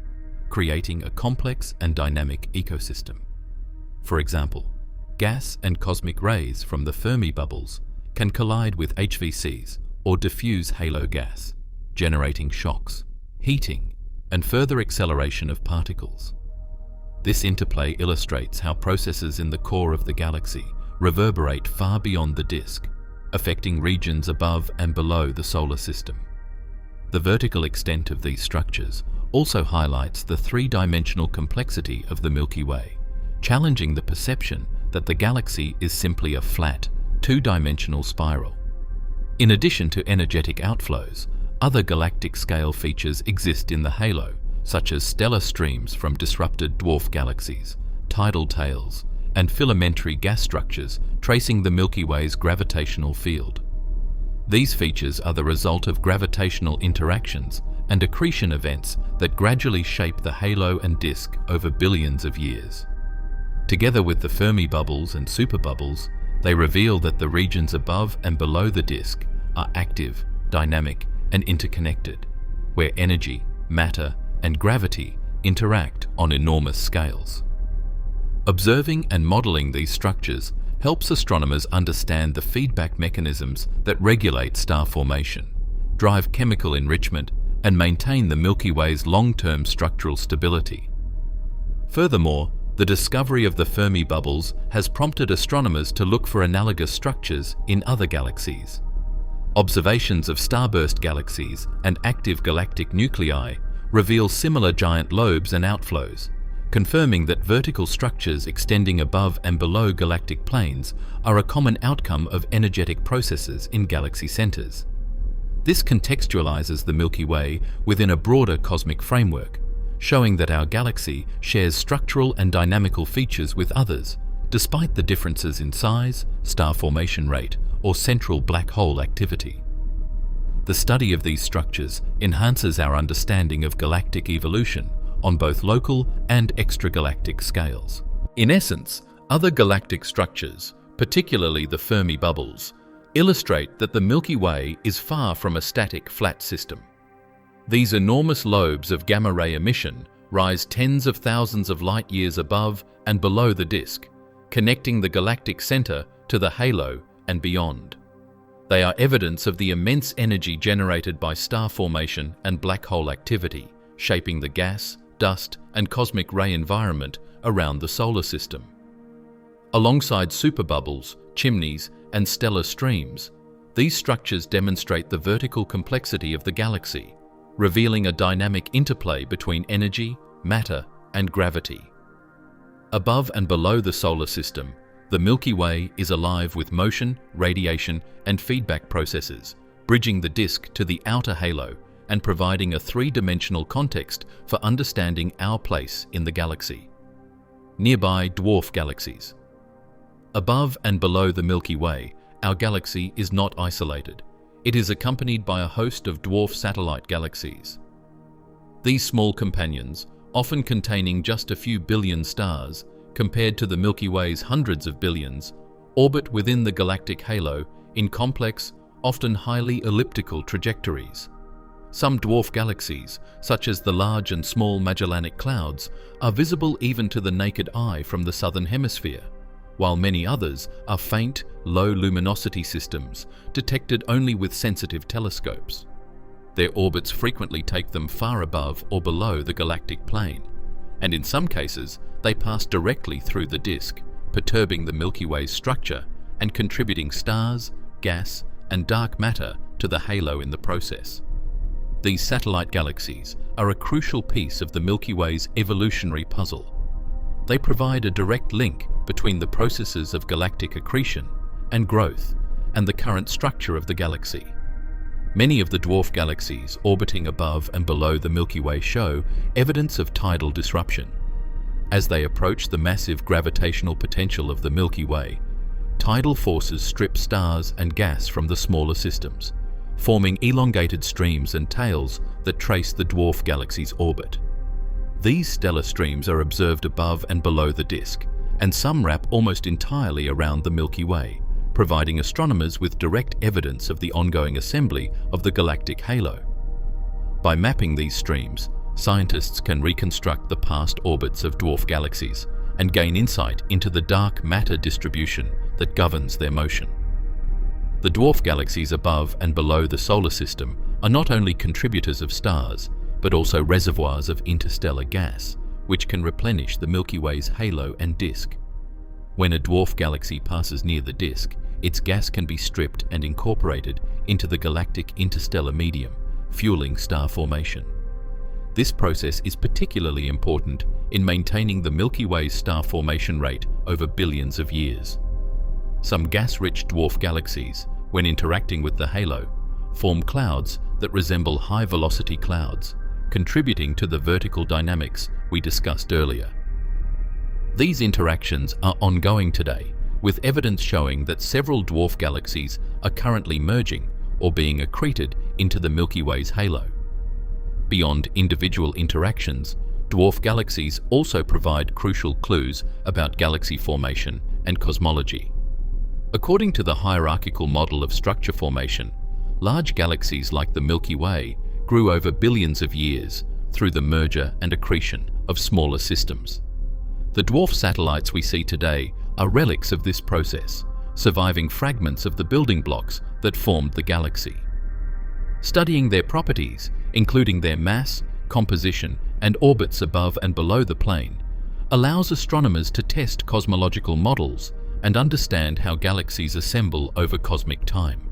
creating a complex and dynamic ecosystem. For example, gas and cosmic rays from the Fermi bubbles can collide with HVCs or diffuse halo gas, generating shocks, heating, and further acceleration of particles. This interplay illustrates how processes in the core of the galaxy reverberate far beyond the disk, affecting regions above and below the solar system. The vertical extent of these structures also highlights the three-dimensional complexity of the Milky Way, challenging the perception that the galaxy is simply a flat, two-dimensional spiral. In addition to energetic outflows, other galactic-scale features exist in the halo, such as stellar streams from disrupted dwarf galaxies, tidal tails, and filamentary gas structures tracing the Milky Way's gravitational field. These features are the result of gravitational interactions and accretion events that gradually shape the halo and disk over billions of years. Together with the Fermi bubbles and superbubbles, they reveal that the regions above and below the disk are active, dynamic, and interconnected, where energy, matter, and gravity interact on enormous scales. Observing and modeling these structures helps astronomers understand the feedback mechanisms that regulate star formation, drive chemical enrichment, and maintain the Milky Way's long-term structural stability. Furthermore, the discovery of the Fermi bubbles has prompted astronomers to look for analogous structures in other galaxies. Observations of starburst galaxies and active galactic nuclei reveal similar giant lobes and outflows, confirming that vertical structures extending above and below galactic planes are a common outcome of energetic processes in galaxy centers. This contextualizes the Milky Way within a broader cosmic framework, showing that our galaxy shares structural and dynamical features with others, despite the differences in size, star formation rate, or central black hole activity. The study of these structures enhances our understanding of galactic evolution on both local and extragalactic scales. In essence, other galactic structures, particularly the Fermi bubbles, illustrate that the Milky Way is far from a static, flat system. These enormous lobes of gamma-ray emission rise tens of thousands of light-years above and below the disk, connecting the galactic center to the halo and beyond. They are evidence of the immense energy generated by star formation and black hole activity, shaping the gas, dust, and cosmic ray environment around the solar system. Alongside superbubbles, chimneys, and stellar streams, these structures demonstrate the vertical complexity of the galaxy, revealing a dynamic interplay between energy, matter, and gravity. Above and below the solar system, the Milky Way is alive with motion, radiation, and feedback processes, bridging the disk to the outer halo and providing a three-dimensional context for understanding our place in the galaxy. Nearby dwarf galaxies. Above and below the Milky Way, our galaxy is not isolated. It is accompanied by a host of dwarf satellite galaxies. These small companions, often containing just a few billion stars, compared to the Milky Way's hundreds of billions, orbit within the galactic halo in complex, often highly elliptical trajectories. Some dwarf galaxies, such as the Large and Small Magellanic Clouds, are visible even to the naked eye from the southern hemisphere, while many others are faint, low-luminosity systems detected only with sensitive telescopes. Their orbits frequently take them far above or below the galactic plane, and in some cases, they pass directly through the disk, perturbing the Milky Way's structure and contributing stars, gas, and dark matter to the halo in the process. These satellite galaxies are a crucial piece of the Milky Way's evolutionary puzzle. They provide a direct link between the processes of galactic accretion and growth and the current structure of the galaxy. Many of the dwarf galaxies orbiting above and below the Milky Way show evidence of tidal disruption. As they approach the massive gravitational potential of the Milky Way, tidal forces strip stars and gas from the smaller systems, forming elongated streams and tails that trace the dwarf galaxy's orbit. These stellar streams are observed above and below the disk, and some wrap almost entirely around the Milky Way, providing astronomers with direct evidence of the ongoing assembly of the galactic halo. By mapping these streams, scientists can reconstruct the past orbits of dwarf galaxies and gain insight into the dark matter distribution that governs their motion. The dwarf galaxies above and below the solar system are not only contributors of stars, but also reservoirs of interstellar gas, which can replenish the Milky Way's halo and disk. When a dwarf galaxy passes near the disk, its gas can be stripped and incorporated into the galactic interstellar medium, fueling star formation. This process is particularly important in maintaining the Milky Way's star formation rate over billions of years. Some gas-rich dwarf galaxies, when interacting with the halo, form clouds that resemble high-velocity clouds, contributing to the vertical dynamics we discussed earlier. These interactions are ongoing today, with evidence showing that several dwarf galaxies are currently merging or being accreted into the Milky Way's halo. Beyond individual interactions, Dwarf galaxies also provide crucial clues about galaxy formation and cosmology. According to the hierarchical model of structure formation, large galaxies like the Milky Way grew over billions of years through the merger and accretion of smaller systems. The dwarf satellites we see today are relics of this process, surviving fragments of the building blocks that formed the galaxy. Studying their properties, including their mass, composition, and orbits above and below the plane, allows astronomers to test cosmological models and understand how galaxies assemble over cosmic time.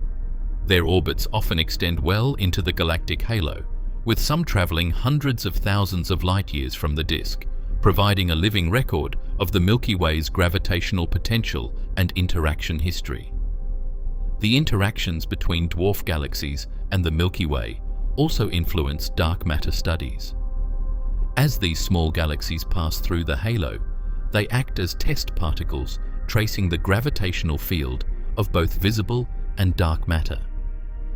Their orbits often extend well into the galactic halo, with some traveling hundreds of thousands of light-years from the disk, providing a living record of the Milky Way's gravitational potential and interaction history. The interactions between dwarf galaxies and the Milky Way also influence dark matter studies. As these small galaxies pass through the halo, they act as test particles tracing the gravitational field of both visible and dark matter.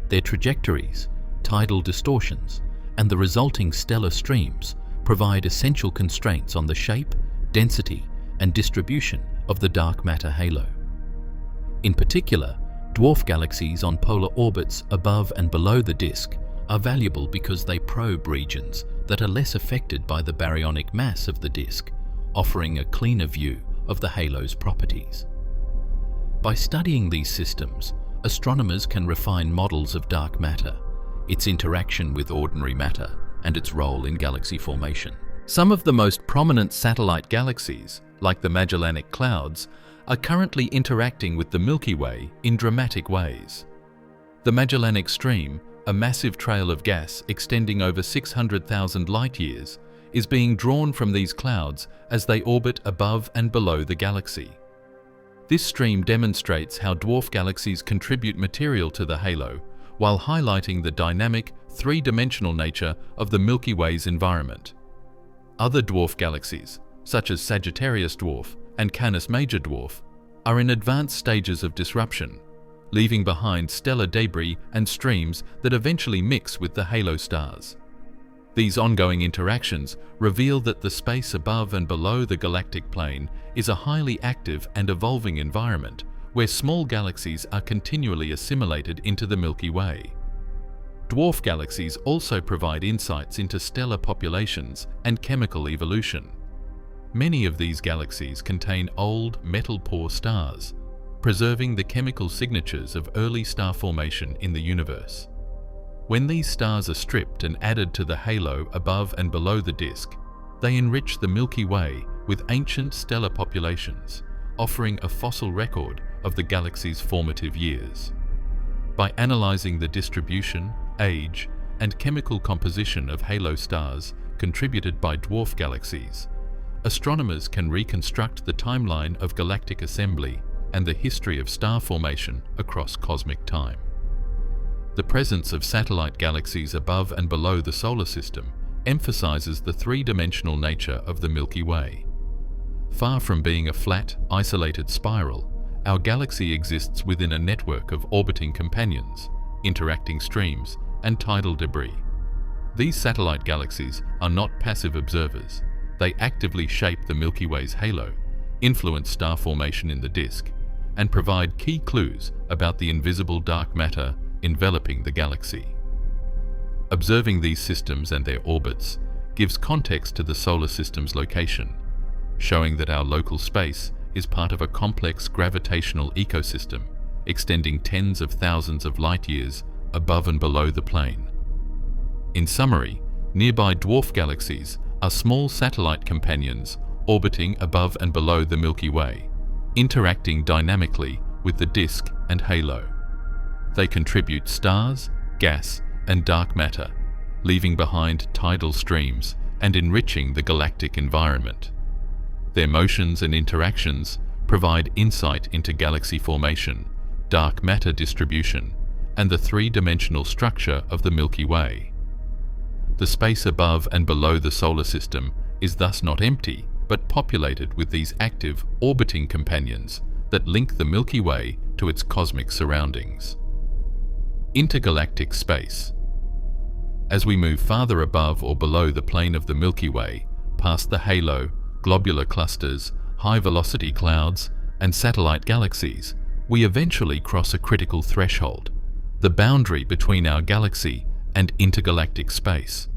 Their trajectories, tidal distortions, and the resulting stellar streams provide essential constraints on the shape, density, and distribution of the dark matter halo. In particular, dwarf galaxies on polar orbits above and below the disk are valuable because they probe regions that are less affected by the baryonic mass of the disk, offering a cleaner view of the halo's properties. By studying these systems, astronomers can refine models of dark matter, its interaction with ordinary matter, and its role in galaxy formation. Some of the most prominent satellite galaxies, like the Magellanic Clouds, are currently interacting with the Milky Way in dramatic ways. The Magellanic Stream, a massive trail of gas extending over 600,000 light-years, is being drawn from these clouds as they orbit above and below the galaxy. This stream demonstrates how dwarf galaxies contribute material to the halo, while highlighting the dynamic, three-dimensional nature of the Milky Way's environment. Other dwarf galaxies, such as Sagittarius Dwarf and Canis Major Dwarf, are in advanced stages of disruption, leaving behind stellar debris and streams that eventually mix with the halo stars. These ongoing interactions reveal that the space above and below the galactic plane is a highly active and evolving environment where small galaxies are continually assimilated into the Milky Way. Dwarf galaxies also provide insights into stellar populations and chemical evolution. Many of these galaxies contain old, metal-poor stars, preserving the chemical signatures of early star formation in the universe. When these stars are stripped and added to the halo above and below the disk, they enrich the Milky Way with ancient stellar populations, offering a fossil record of the galaxy's formative years. By analyzing the distribution, age, and chemical composition of halo stars contributed by dwarf galaxies, astronomers can reconstruct the timeline of galactic assembly and the history of star formation across cosmic time. The presence of satellite galaxies above and below the solar system emphasizes the three-dimensional nature of the Milky Way. Far from being a flat, isolated spiral, our galaxy exists within a network of orbiting companions, interacting streams, and tidal debris. These satellite galaxies are not passive observers. They actively shape the Milky Way's halo, influence star formation in the disk, and provide key clues about the invisible dark matter enveloping the galaxy. Observing these systems and their orbits gives context to the solar system's location, showing that our local space is part of a complex gravitational ecosystem extending tens of thousands of light-years above and below the plane. In summary, nearby dwarf galaxies are small satellite companions orbiting above and below the Milky Way, interacting dynamically with the disk and halo. They contribute stars, gas, and dark matter, leaving behind tidal streams and enriching the galactic environment. Their motions and interactions provide insight into galaxy formation, dark matter distribution, and the three-dimensional structure of the Milky Way. The space above and below the solar system is thus not empty, but populated with these active, orbiting companions that link the Milky Way to its cosmic surroundings. Intergalactic space. As we move farther above or below the plane of the Milky Way, past the halo, globular clusters, high-velocity clouds, and satellite galaxies, we eventually cross a critical threshold, the boundary between our galaxy and intergalactic space.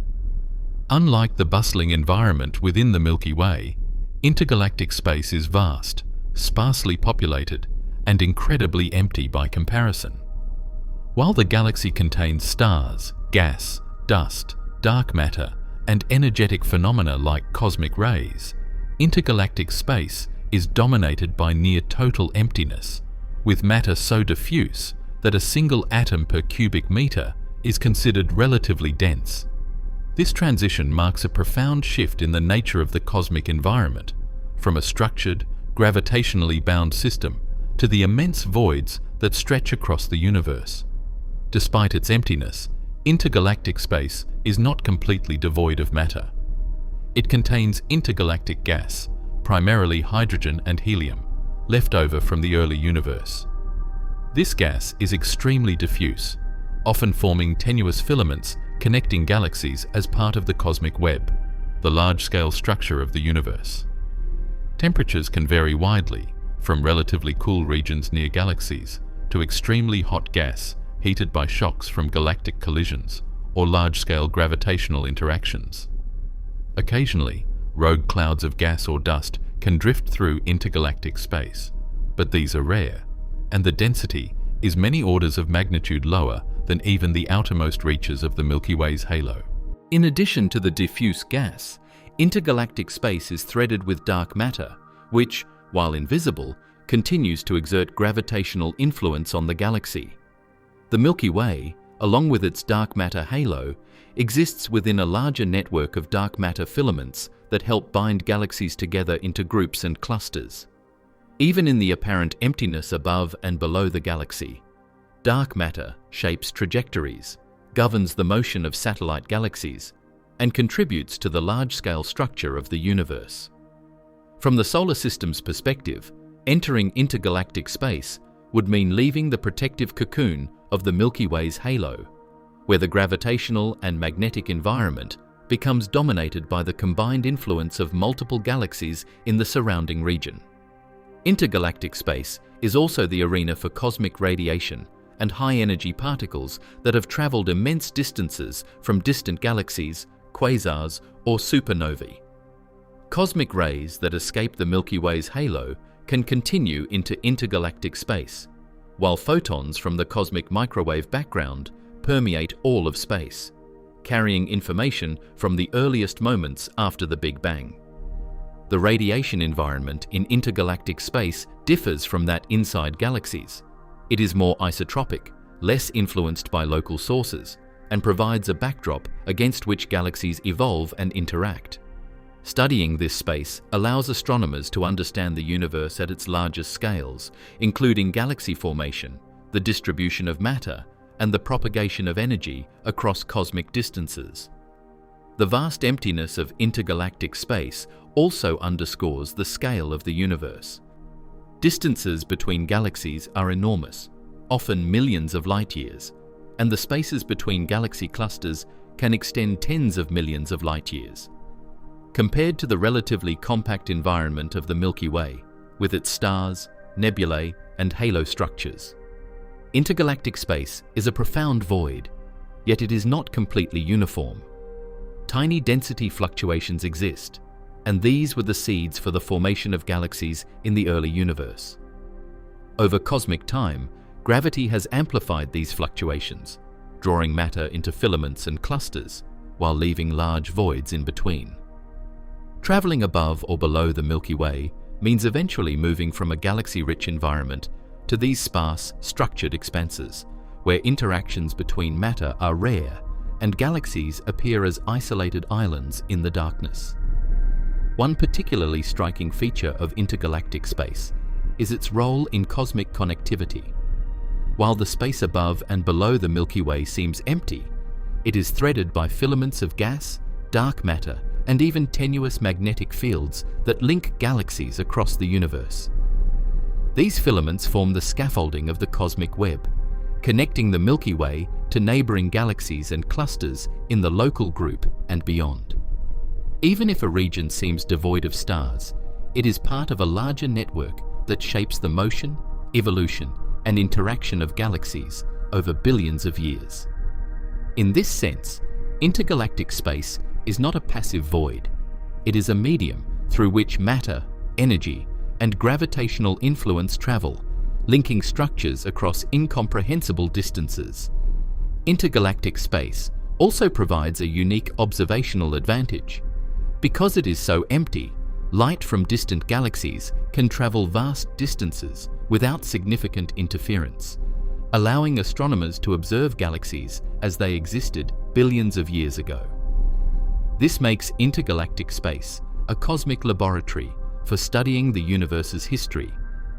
Unlike the bustling environment within the Milky Way, intergalactic space is vast, sparsely populated, and incredibly empty by comparison. While the galaxy contains stars, gas, dust, dark matter, and energetic phenomena like cosmic rays, intergalactic space is dominated by near total emptiness, with matter so diffuse that a single atom per cubic meter is considered relatively dense. This transition marks a profound shift in the nature of the cosmic environment, from a structured, gravitationally bound system to the immense voids that stretch across the universe. Despite its emptiness, intergalactic space is not completely devoid of matter. It contains intergalactic gas, primarily hydrogen and helium, left over from the early universe. This gas is extremely diffuse, often forming tenuous filaments connecting galaxies as part of the cosmic web, the large-scale structure of the universe. Temperatures can vary widely, from relatively cool regions near galaxies to extremely hot gas heated by shocks from galactic collisions or large-scale gravitational interactions. Occasionally, rogue clouds of gas or dust can drift through intergalactic space, but these are rare, and the density is many orders of magnitude lower than even the outermost reaches of the Milky Way's halo. In addition to the diffuse gas, intergalactic space is threaded with dark matter, which, while invisible, continues to exert gravitational influence on the galaxy. The Milky Way, along with its dark matter halo, exists within a larger network of dark matter filaments that help bind galaxies together into groups and clusters. Even in the apparent emptiness above and below the galaxy, dark matter shapes trajectories, governs the motion of satellite galaxies, and contributes to the large-scale structure of the universe. From the solar system's perspective, entering intergalactic space would mean leaving the protective cocoon of the Milky Way's halo, where the gravitational and magnetic environment becomes dominated by the combined influence of multiple galaxies in the surrounding region. Intergalactic space is also the arena for cosmic radiation and high-energy particles that have traveled immense distances from distant galaxies, quasars, or supernovae. Cosmic rays that escape the Milky Way's halo can continue into intergalactic space, while photons from the cosmic microwave background permeate all of space, carrying information from the earliest moments after the Big Bang. The radiation environment in intergalactic space differs from that inside galaxies. It is more isotropic, less influenced by local sources, and provides a backdrop against which galaxies evolve and interact. Studying this space allows astronomers to understand the universe at its largest scales, including galaxy formation, the distribution of matter, and the propagation of energy across cosmic distances. The vast emptiness of intergalactic space also underscores the scale of the universe. Distances between galaxies are enormous, often millions of light-years, and the spaces between galaxy clusters can extend tens of millions of light-years. Compared to the relatively compact environment of the Milky Way, with its stars, nebulae, and halo structures, intergalactic space is a profound void, yet it is not completely uniform. Tiny density fluctuations exist, and these were the seeds for the formation of galaxies in the early universe. Over cosmic time, gravity has amplified these fluctuations, drawing matter into filaments and clusters, while leaving large voids in between. Traveling above or below the Milky Way means eventually moving from a galaxy-rich environment to these sparse, structured expanses, where interactions between matter are rare and galaxies appear as isolated islands in the darkness. One particularly striking feature of intergalactic space is its role in cosmic connectivity. While the space above and below the Milky Way seems empty, it is threaded by filaments of gas, dark matter, and even tenuous magnetic fields that link galaxies across the universe. These filaments form the scaffolding of the cosmic web, connecting the Milky Way to neighboring galaxies and clusters in the local group and beyond. Even if a region seems devoid of stars, it is part of a larger network that shapes the motion, evolution, and interaction of galaxies over billions of years. In this sense, intergalactic space is not a passive void. It is a medium through which matter, energy, and gravitational influence travel, linking structures across incomprehensible distances. Intergalactic space also provides a unique observational advantage. Because it is so empty, light from distant galaxies can travel vast distances without significant interference, allowing astronomers to observe galaxies as they existed billions of years ago. This makes intergalactic space a cosmic laboratory for studying the universe's history,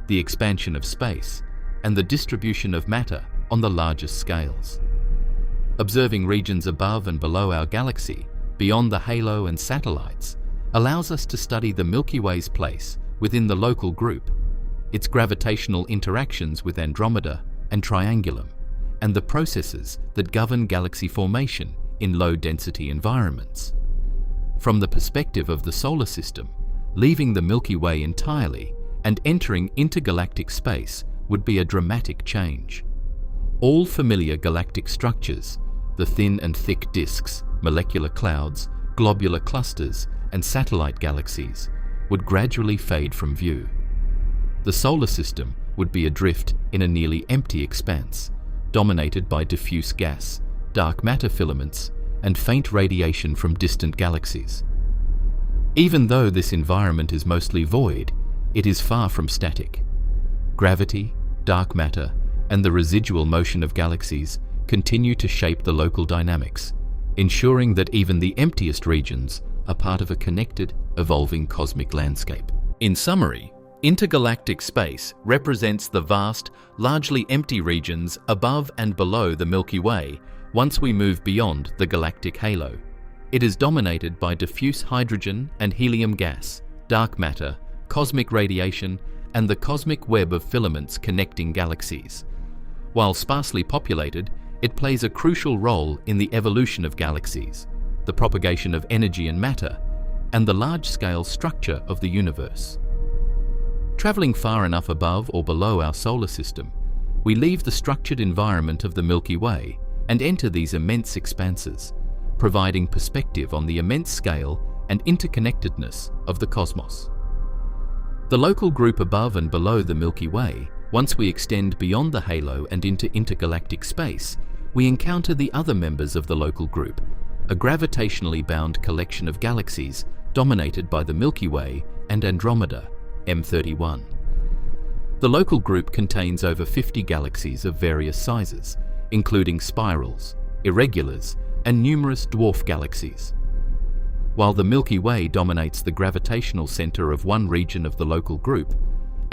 the expansion of space, and the distribution of matter on the largest scales. Observing regions above and below our galaxy, beyond the halo and satellites, allows us to study the Milky Way's place within the local group, its gravitational interactions with Andromeda and Triangulum, and the processes that govern galaxy formation in low-density environments. From the perspective of the solar system, leaving the Milky Way entirely and entering intergalactic space would be a dramatic change. All familiar galactic structures, the thin and thick disks, molecular clouds, globular clusters, and satellite galaxies, would gradually fade from view. The solar system would be adrift in a nearly empty expanse, dominated by diffuse gas, dark matter filaments, and faint radiation from distant galaxies. Even though this environment is mostly void, it is far from static. Gravity, dark matter, and the residual motion of galaxies continue to shape the local dynamics, ensuring that even the emptiest regions are part of a connected, evolving cosmic landscape. In summary, intergalactic space represents the vast, largely empty regions above and below the Milky Way once we move beyond the galactic halo. It is dominated by diffuse hydrogen and helium gas, dark matter, cosmic radiation, and the cosmic web of filaments connecting galaxies. While sparsely populated, it plays a crucial role in the evolution of galaxies, the propagation of energy and matter, and the large-scale structure of the universe. Traveling far enough above or below our solar system, we leave the structured environment of the Milky Way and enter these immense expanses, providing perspective on the immense scale and interconnectedness of the cosmos. The local group above and below the Milky Way, once we extend beyond the halo and into intergalactic space, we encounter the other members of the local group, a gravitationally bound collection of galaxies dominated by the Milky Way and Andromeda, M31. The local group contains over 50 galaxies of various sizes, including spirals, irregulars, and numerous dwarf galaxies. While the Milky Way dominates the gravitational center of one region of the local group,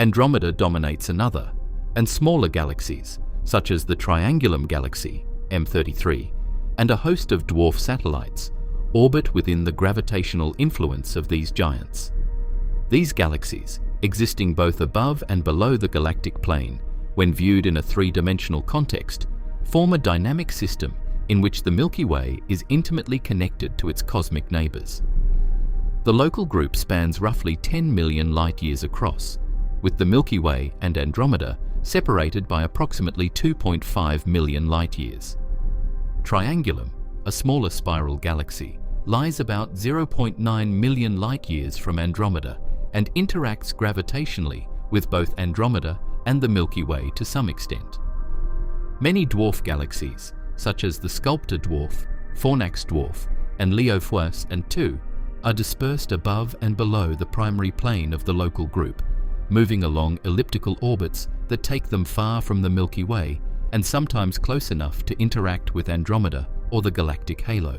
Andromeda dominates another, and smaller galaxies, such as the Triangulum galaxy, M33, and a host of dwarf satellites, orbit within the gravitational influence of these giants. These galaxies, existing both above and below the galactic plane, when viewed in a three-dimensional context, form a dynamic system in which the Milky Way is intimately connected to its cosmic neighbors. The local group spans roughly 10 million light-years across, with the Milky Way and Andromeda separated by approximately 2.5 million light-years. Triangulum, a smaller spiral galaxy, lies about 0.9 million light-years from Andromeda and interacts gravitationally with both Andromeda and the Milky Way to some extent. Many dwarf galaxies, such as the Sculptor Dwarf, Fornax Dwarf, and Leofoas and II, are dispersed above and below the primary plane of the local group, moving along elliptical orbits that take them far from the Milky Way and sometimes close enough to interact with Andromeda or the galactic halo.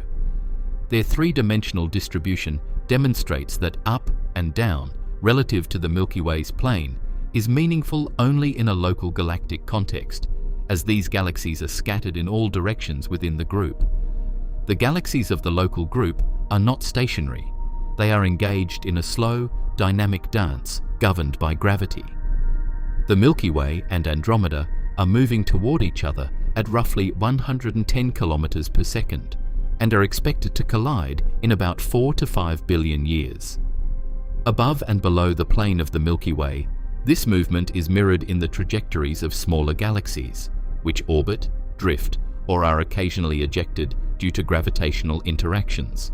Their three-dimensional distribution demonstrates that up and down, relative to the Milky Way's plane, is meaningful only in a local galactic context, as these galaxies are scattered in all directions within the group. The galaxies of the local group are not stationary. They are engaged in a slow, dynamic dance governed by gravity. The Milky Way and Andromeda are moving toward each other at roughly 110 kilometers per second, and are expected to collide in about 4 to 5 billion years. Above and below the plane of the Milky Way, this movement is mirrored in the trajectories of smaller galaxies, which orbit, drift, or are occasionally ejected due to gravitational interactions.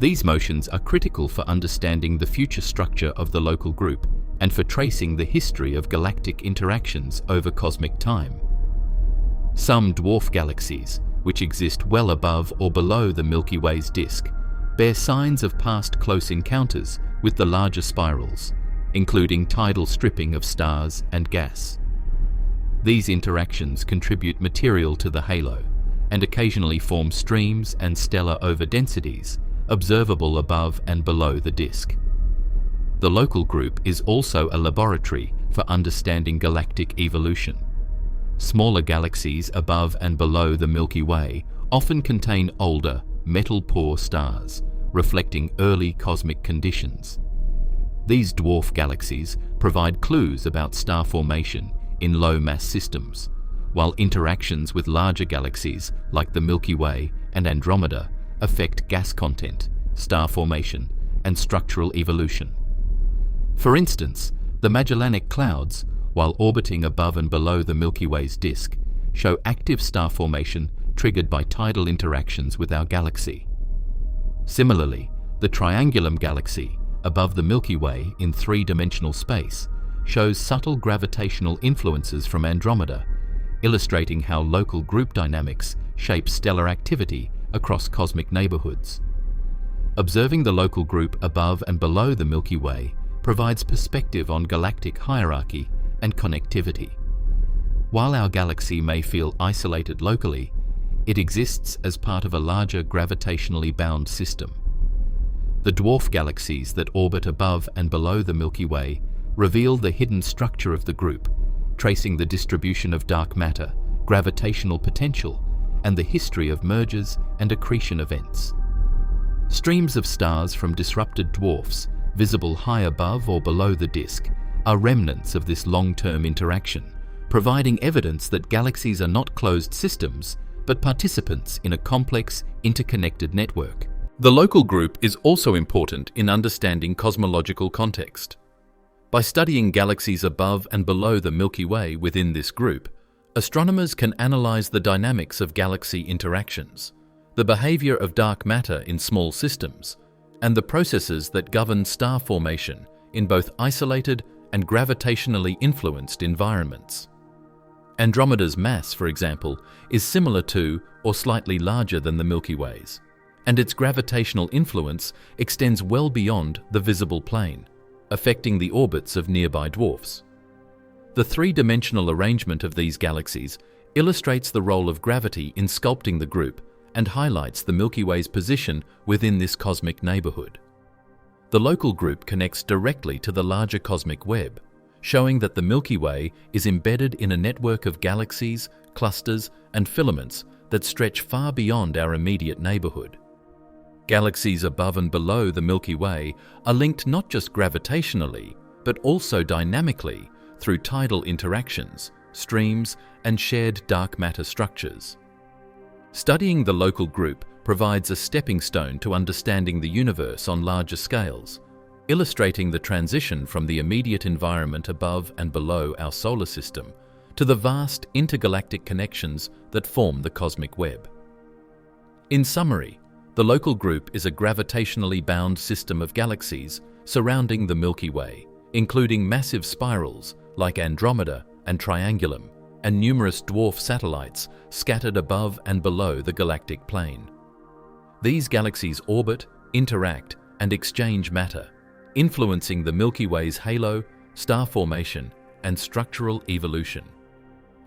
These motions are critical for understanding the future structure of the local group and for tracing the history of galactic interactions over cosmic time. Some dwarf galaxies, which exist well above or below the Milky Way's disk, bear signs of past close encounters with the larger spirals, including tidal stripping of stars and gas. These interactions contribute material to the halo and occasionally form streams and stellar overdensities observable above and below the disk. The local group is also a laboratory for understanding galactic evolution. Smaller galaxies above and below the Milky Way often contain older, metal-poor stars, reflecting early cosmic conditions. These dwarf galaxies provide clues about star formation in low-mass systems, while interactions with larger galaxies like the Milky Way and Andromeda affect gas content, star formation, and structural evolution. For instance, the Magellanic Clouds, while orbiting above and below the Milky Way's disk, show active star formation triggered by tidal interactions with our galaxy. Similarly, the Triangulum galaxy, above the Milky Way in three-dimensional space, shows subtle gravitational influences from Andromeda, illustrating how local group dynamics shape stellar activity across cosmic neighborhoods. Observing the local group above and below the Milky Way provides perspective on galactic hierarchy and connectivity. While our galaxy may feel isolated locally, it exists as part of a larger gravitationally bound system. The dwarf galaxies that orbit above and below the Milky Way reveal the hidden structure of the group, tracing the distribution of dark matter, gravitational potential, and the history of mergers and accretion events. Streams of stars from disrupted dwarfs, visible high above or below the disk, are remnants of this long-term interaction, providing evidence that galaxies are not closed systems, but participants in a complex, interconnected network. The local group is also important in understanding cosmological context. By studying galaxies above and below the Milky Way within this group, astronomers can analyze the dynamics of galaxy interactions, the behavior of dark matter in small systems, and the processes that govern star formation in both isolated and gravitationally influenced environments. Andromeda's mass, for example, is similar to or slightly larger than the Milky Way's, and its gravitational influence extends well beyond the visible plane, affecting the orbits of nearby dwarfs. The three-dimensional arrangement of these galaxies illustrates the role of gravity in sculpting the group and highlights the Milky Way's position within this cosmic neighborhood. The local group connects directly to the larger cosmic web, showing that the Milky Way is embedded in a network of galaxies, clusters, and filaments that stretch far beyond our immediate neighborhood. Galaxies above and below the Milky Way are linked not just gravitationally, but also dynamically through tidal interactions, streams, and shared dark matter structures. Studying the local group provides a stepping stone to understanding the universe on larger scales, illustrating the transition from the immediate environment above and below our solar system to the vast intergalactic connections that form the cosmic web. In summary, the local group is a gravitationally bound system of galaxies surrounding the Milky Way, including massive spirals like Andromeda and Triangulum, and numerous dwarf satellites scattered above and below the galactic plane. These galaxies orbit, interact, and exchange matter, influencing the Milky Way's halo, star formation, and structural evolution.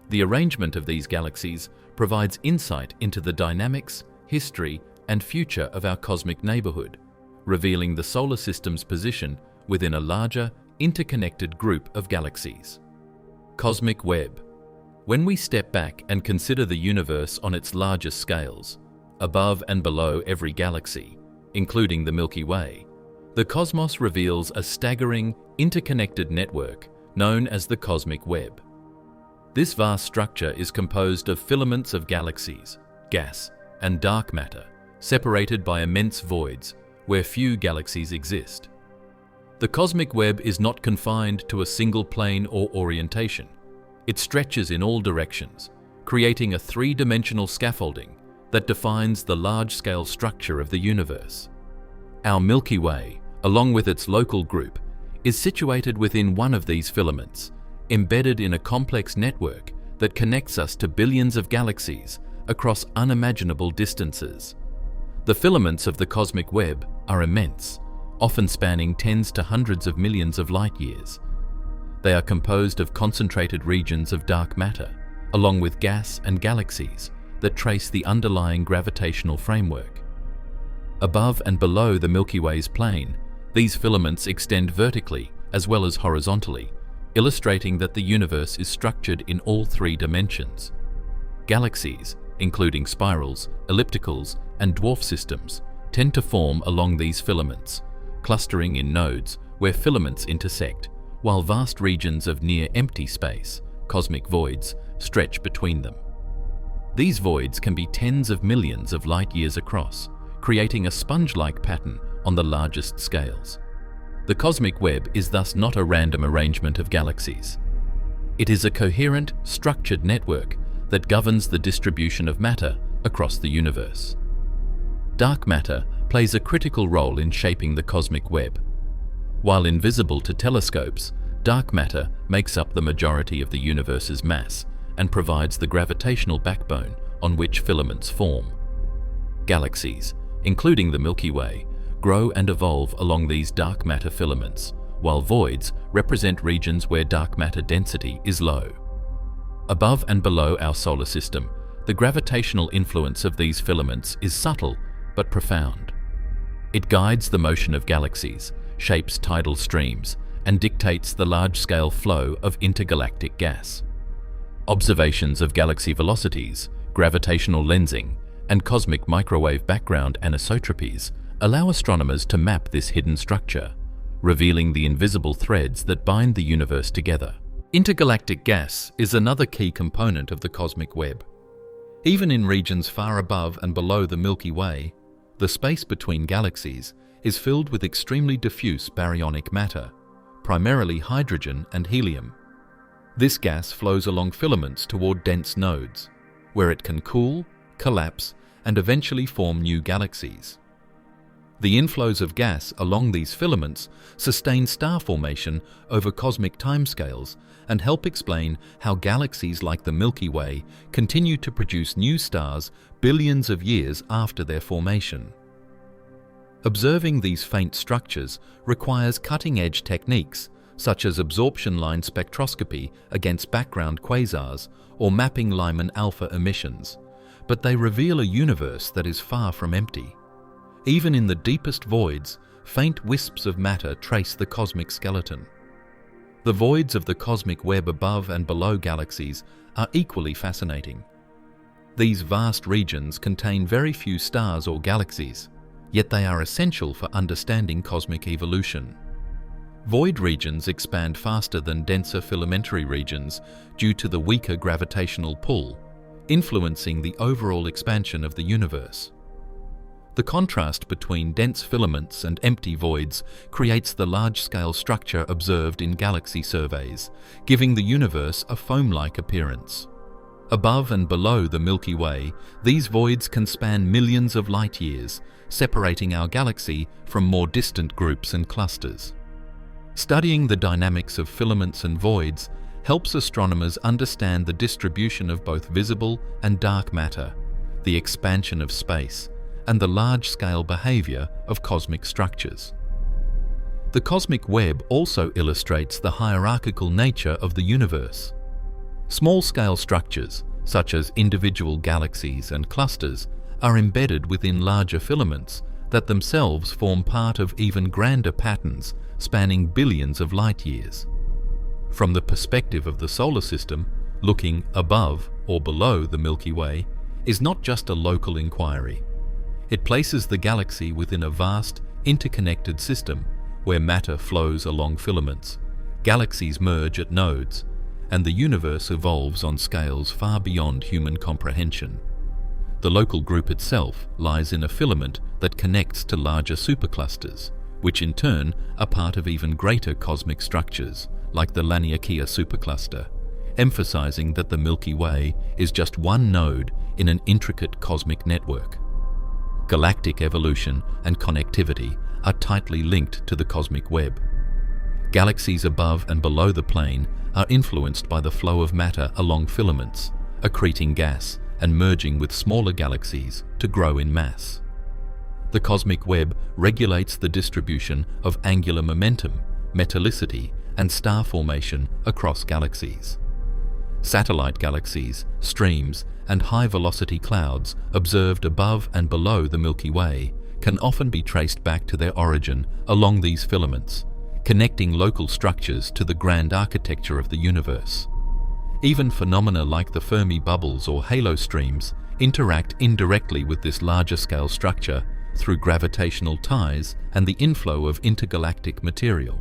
The arrangement of these galaxies provides insight into the dynamics, history, and future of our cosmic neighborhood, revealing the solar system's position within a larger, interconnected group of galaxies. Cosmic web. When we step back and consider the universe on its largest scales, above and below every galaxy, including the Milky Way, the cosmos reveals a staggering, interconnected network known as the cosmic web. This vast structure is composed of filaments of galaxies, gas, and dark matter, separated by immense voids where few galaxies exist. The cosmic web is not confined to a single plane or orientation. It stretches in all directions, creating a three-dimensional scaffolding that defines the large-scale structure of the universe. Our Milky Way, along with its local group, is situated within one of these filaments, embedded in a complex network that connects us to billions of galaxies across unimaginable distances. The filaments of the cosmic web are immense, often spanning tens to hundreds of millions of light years. They are composed of concentrated regions of dark matter, along with gas and galaxies that trace the underlying gravitational framework. Above and below the Milky Way's plane, these filaments extend vertically as well as horizontally, illustrating that the universe is structured in all three dimensions. Galaxies, including spirals, ellipticals, and dwarf systems, tend to form along these filaments, clustering in nodes where filaments intersect, while vast regions of near-empty space, cosmic voids, stretch between them. These voids can be tens of millions of light-years across, creating a sponge-like pattern on the largest scales. The cosmic web is thus not a random arrangement of galaxies. It is a coherent, structured network that governs the distribution of matter across the universe. Dark matter plays a critical role in shaping the cosmic web. While invisible to telescopes, dark matter makes up the majority of the universe's mass and provides the gravitational backbone on which filaments form. Galaxies, including the Milky Way, grow and evolve along these dark matter filaments, while voids represent regions where dark matter density is low. Above and below our solar system, the gravitational influence of these filaments is subtle but profound. It guides the motion of galaxies, shapes tidal streams, and dictates the large-scale flow of intergalactic gas. Observations of galaxy velocities, gravitational lensing, and cosmic microwave background anisotropies allow astronomers to map this hidden structure, revealing the invisible threads that bind the universe together. Intergalactic gas is another key component of the cosmic web. Even in regions far above and below the Milky Way, the space between galaxies is filled with extremely diffuse baryonic matter, primarily hydrogen and helium. This gas flows along filaments toward dense nodes, where it can cool, collapse, and eventually form new galaxies. The inflows of gas along these filaments sustain star formation over cosmic timescales and help explain how galaxies like the Milky Way continue to produce new stars billions of years after their formation. Observing these faint structures requires cutting-edge techniques such as absorption line spectroscopy against background quasars or mapping Lyman alpha emissions, but they reveal a universe that is far from empty. Even in the deepest voids, faint wisps of matter trace the cosmic skeleton. The voids of the cosmic web above and below galaxies are equally fascinating. These vast regions contain very few stars or galaxies, yet they are essential for understanding cosmic evolution. Void regions expand faster than denser filamentary regions due to the weaker gravitational pull, influencing the overall expansion of the universe. The contrast between dense filaments and empty voids creates the large-scale structure observed in galaxy surveys, giving the universe a foam-like appearance. Above and below the Milky Way, these voids can span millions of light-years, separating our galaxy from more distant groups and clusters. Studying the dynamics of filaments and voids helps astronomers understand the distribution of both visible and dark matter, the expansion of space, and the large-scale behavior of cosmic structures. The cosmic web also illustrates the hierarchical nature of the universe. Small-scale structures, such as individual galaxies and clusters, are embedded within larger filaments that themselves form part of even grander patterns spanning billions of light-years. From the perspective of the solar system, looking above or below the Milky Way is not just a local inquiry. It places the galaxy within a vast, interconnected system where matter flows along filaments, galaxies merge at nodes, and the universe evolves on scales far beyond human comprehension. The local group itself lies in a filament that connects to larger superclusters, which in turn are part of even greater cosmic structures, like the Laniakea supercluster, emphasizing that the Milky Way is just one node in an intricate cosmic network. Galactic evolution and connectivity are tightly linked to the cosmic web. Galaxies above and below the plane are influenced by the flow of matter along filaments, accreting gas and merging with smaller galaxies to grow in mass. The cosmic web regulates the distribution of angular momentum, metallicity, and star formation across galaxies. Satellite galaxies, streams, and high-velocity clouds observed above and below the Milky Way can often be traced back to their origin along these filaments, connecting local structures to the grand architecture of the universe. Even phenomena like the Fermi bubbles or halo streams interact indirectly with this larger-scale structure through gravitational ties and the inflow of intergalactic material.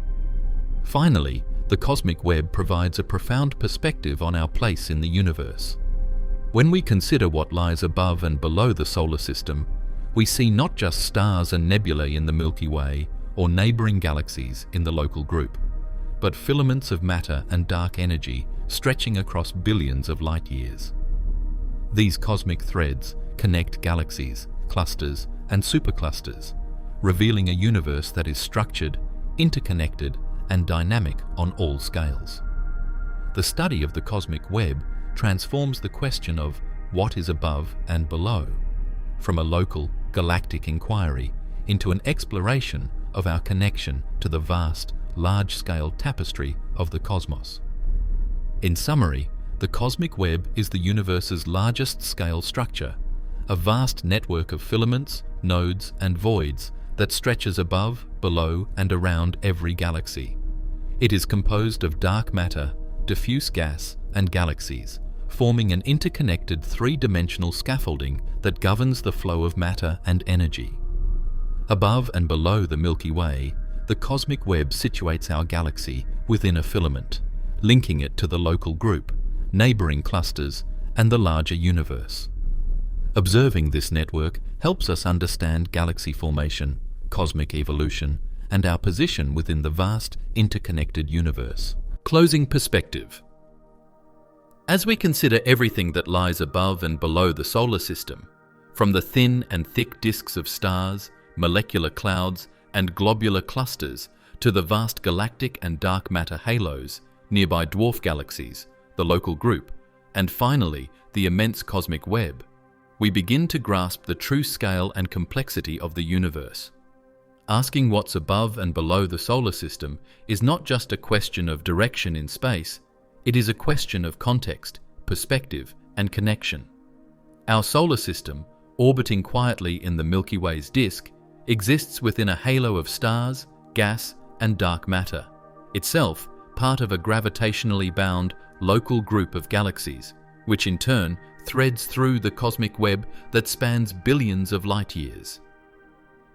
Finally, the cosmic web provides a profound perspective on our place in the universe. When we consider what lies above and below the solar system, we see not just stars and nebulae in the Milky Way or neighboring galaxies in the local group, but filaments of matter and dark energy stretching across billions of light years. These cosmic threads connect galaxies, clusters, and superclusters, revealing a universe that is structured, interconnected, and dynamic on all scales. The study of the cosmic web transforms the question of what is above and below, from a local galactic inquiry into an exploration of our connection to the vast, large-scale tapestry of the cosmos. In summary, the cosmic web is the universe's largest scale structure, a vast network of filaments, nodes, and voids that stretches above, below, and around every galaxy. It is composed of dark matter, diffuse gas, and galaxies, forming an interconnected three-dimensional scaffolding that governs the flow of matter and energy. Above and below the Milky Way, the cosmic web situates our galaxy within a filament, linking it to the local group, neighboring clusters, and the larger universe. Observing this network helps us understand galaxy formation, cosmic evolution, and our position within the vast, interconnected universe. Closing perspective. As we consider everything that lies above and below the solar system, from the thin and thick disks of stars, molecular clouds, and globular clusters, to the vast galactic and dark matter halos, nearby dwarf galaxies, the local group, and finally, the immense cosmic web, we begin to grasp the true scale and complexity of the universe. Asking what's above and below the solar system is not just a question of direction in space, it is a question of context, perspective, and connection. Our solar system, orbiting quietly in the Milky Way's disk, exists within a halo of stars, gas, and dark matter, itself part of a gravitationally bound local group of galaxies, which in turn threads through the cosmic web that spans billions of light years.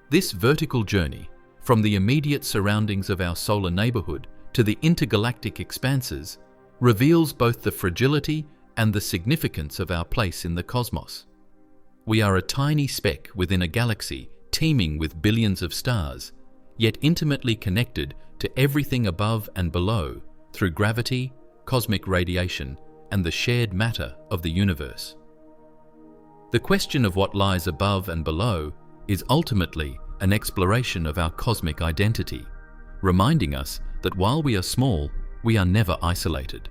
This vertical journey, from the immediate surroundings of our solar neighborhood to the intergalactic expanses, reveals both the fragility and the significance of our place in the cosmos. We are a tiny speck within a galaxy teeming with billions of stars, yet intimately connected to everything above and below through gravity, cosmic radiation, and the shared matter of the universe. The question of what lies above and below is ultimately an exploration of our cosmic identity, reminding us that while we are small, we are never isolated.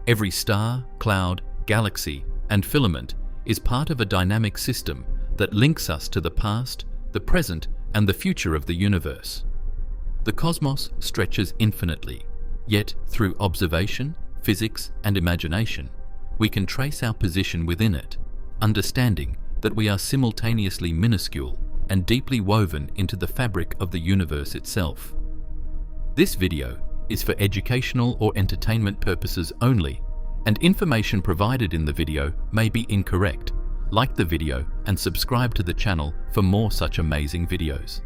Every star, cloud, galaxy, and filament is part of a dynamic system that links us to the past, the present, and the future of the universe. The cosmos stretches infinitely, yet through observation, physics, and imagination, we can trace our position within it, understanding that we are simultaneously minuscule and deeply woven into the fabric of the universe itself. This video is for educational or entertainment purposes only, and information provided in the video may be incorrect. Like the video and subscribe to the channel for more such amazing videos.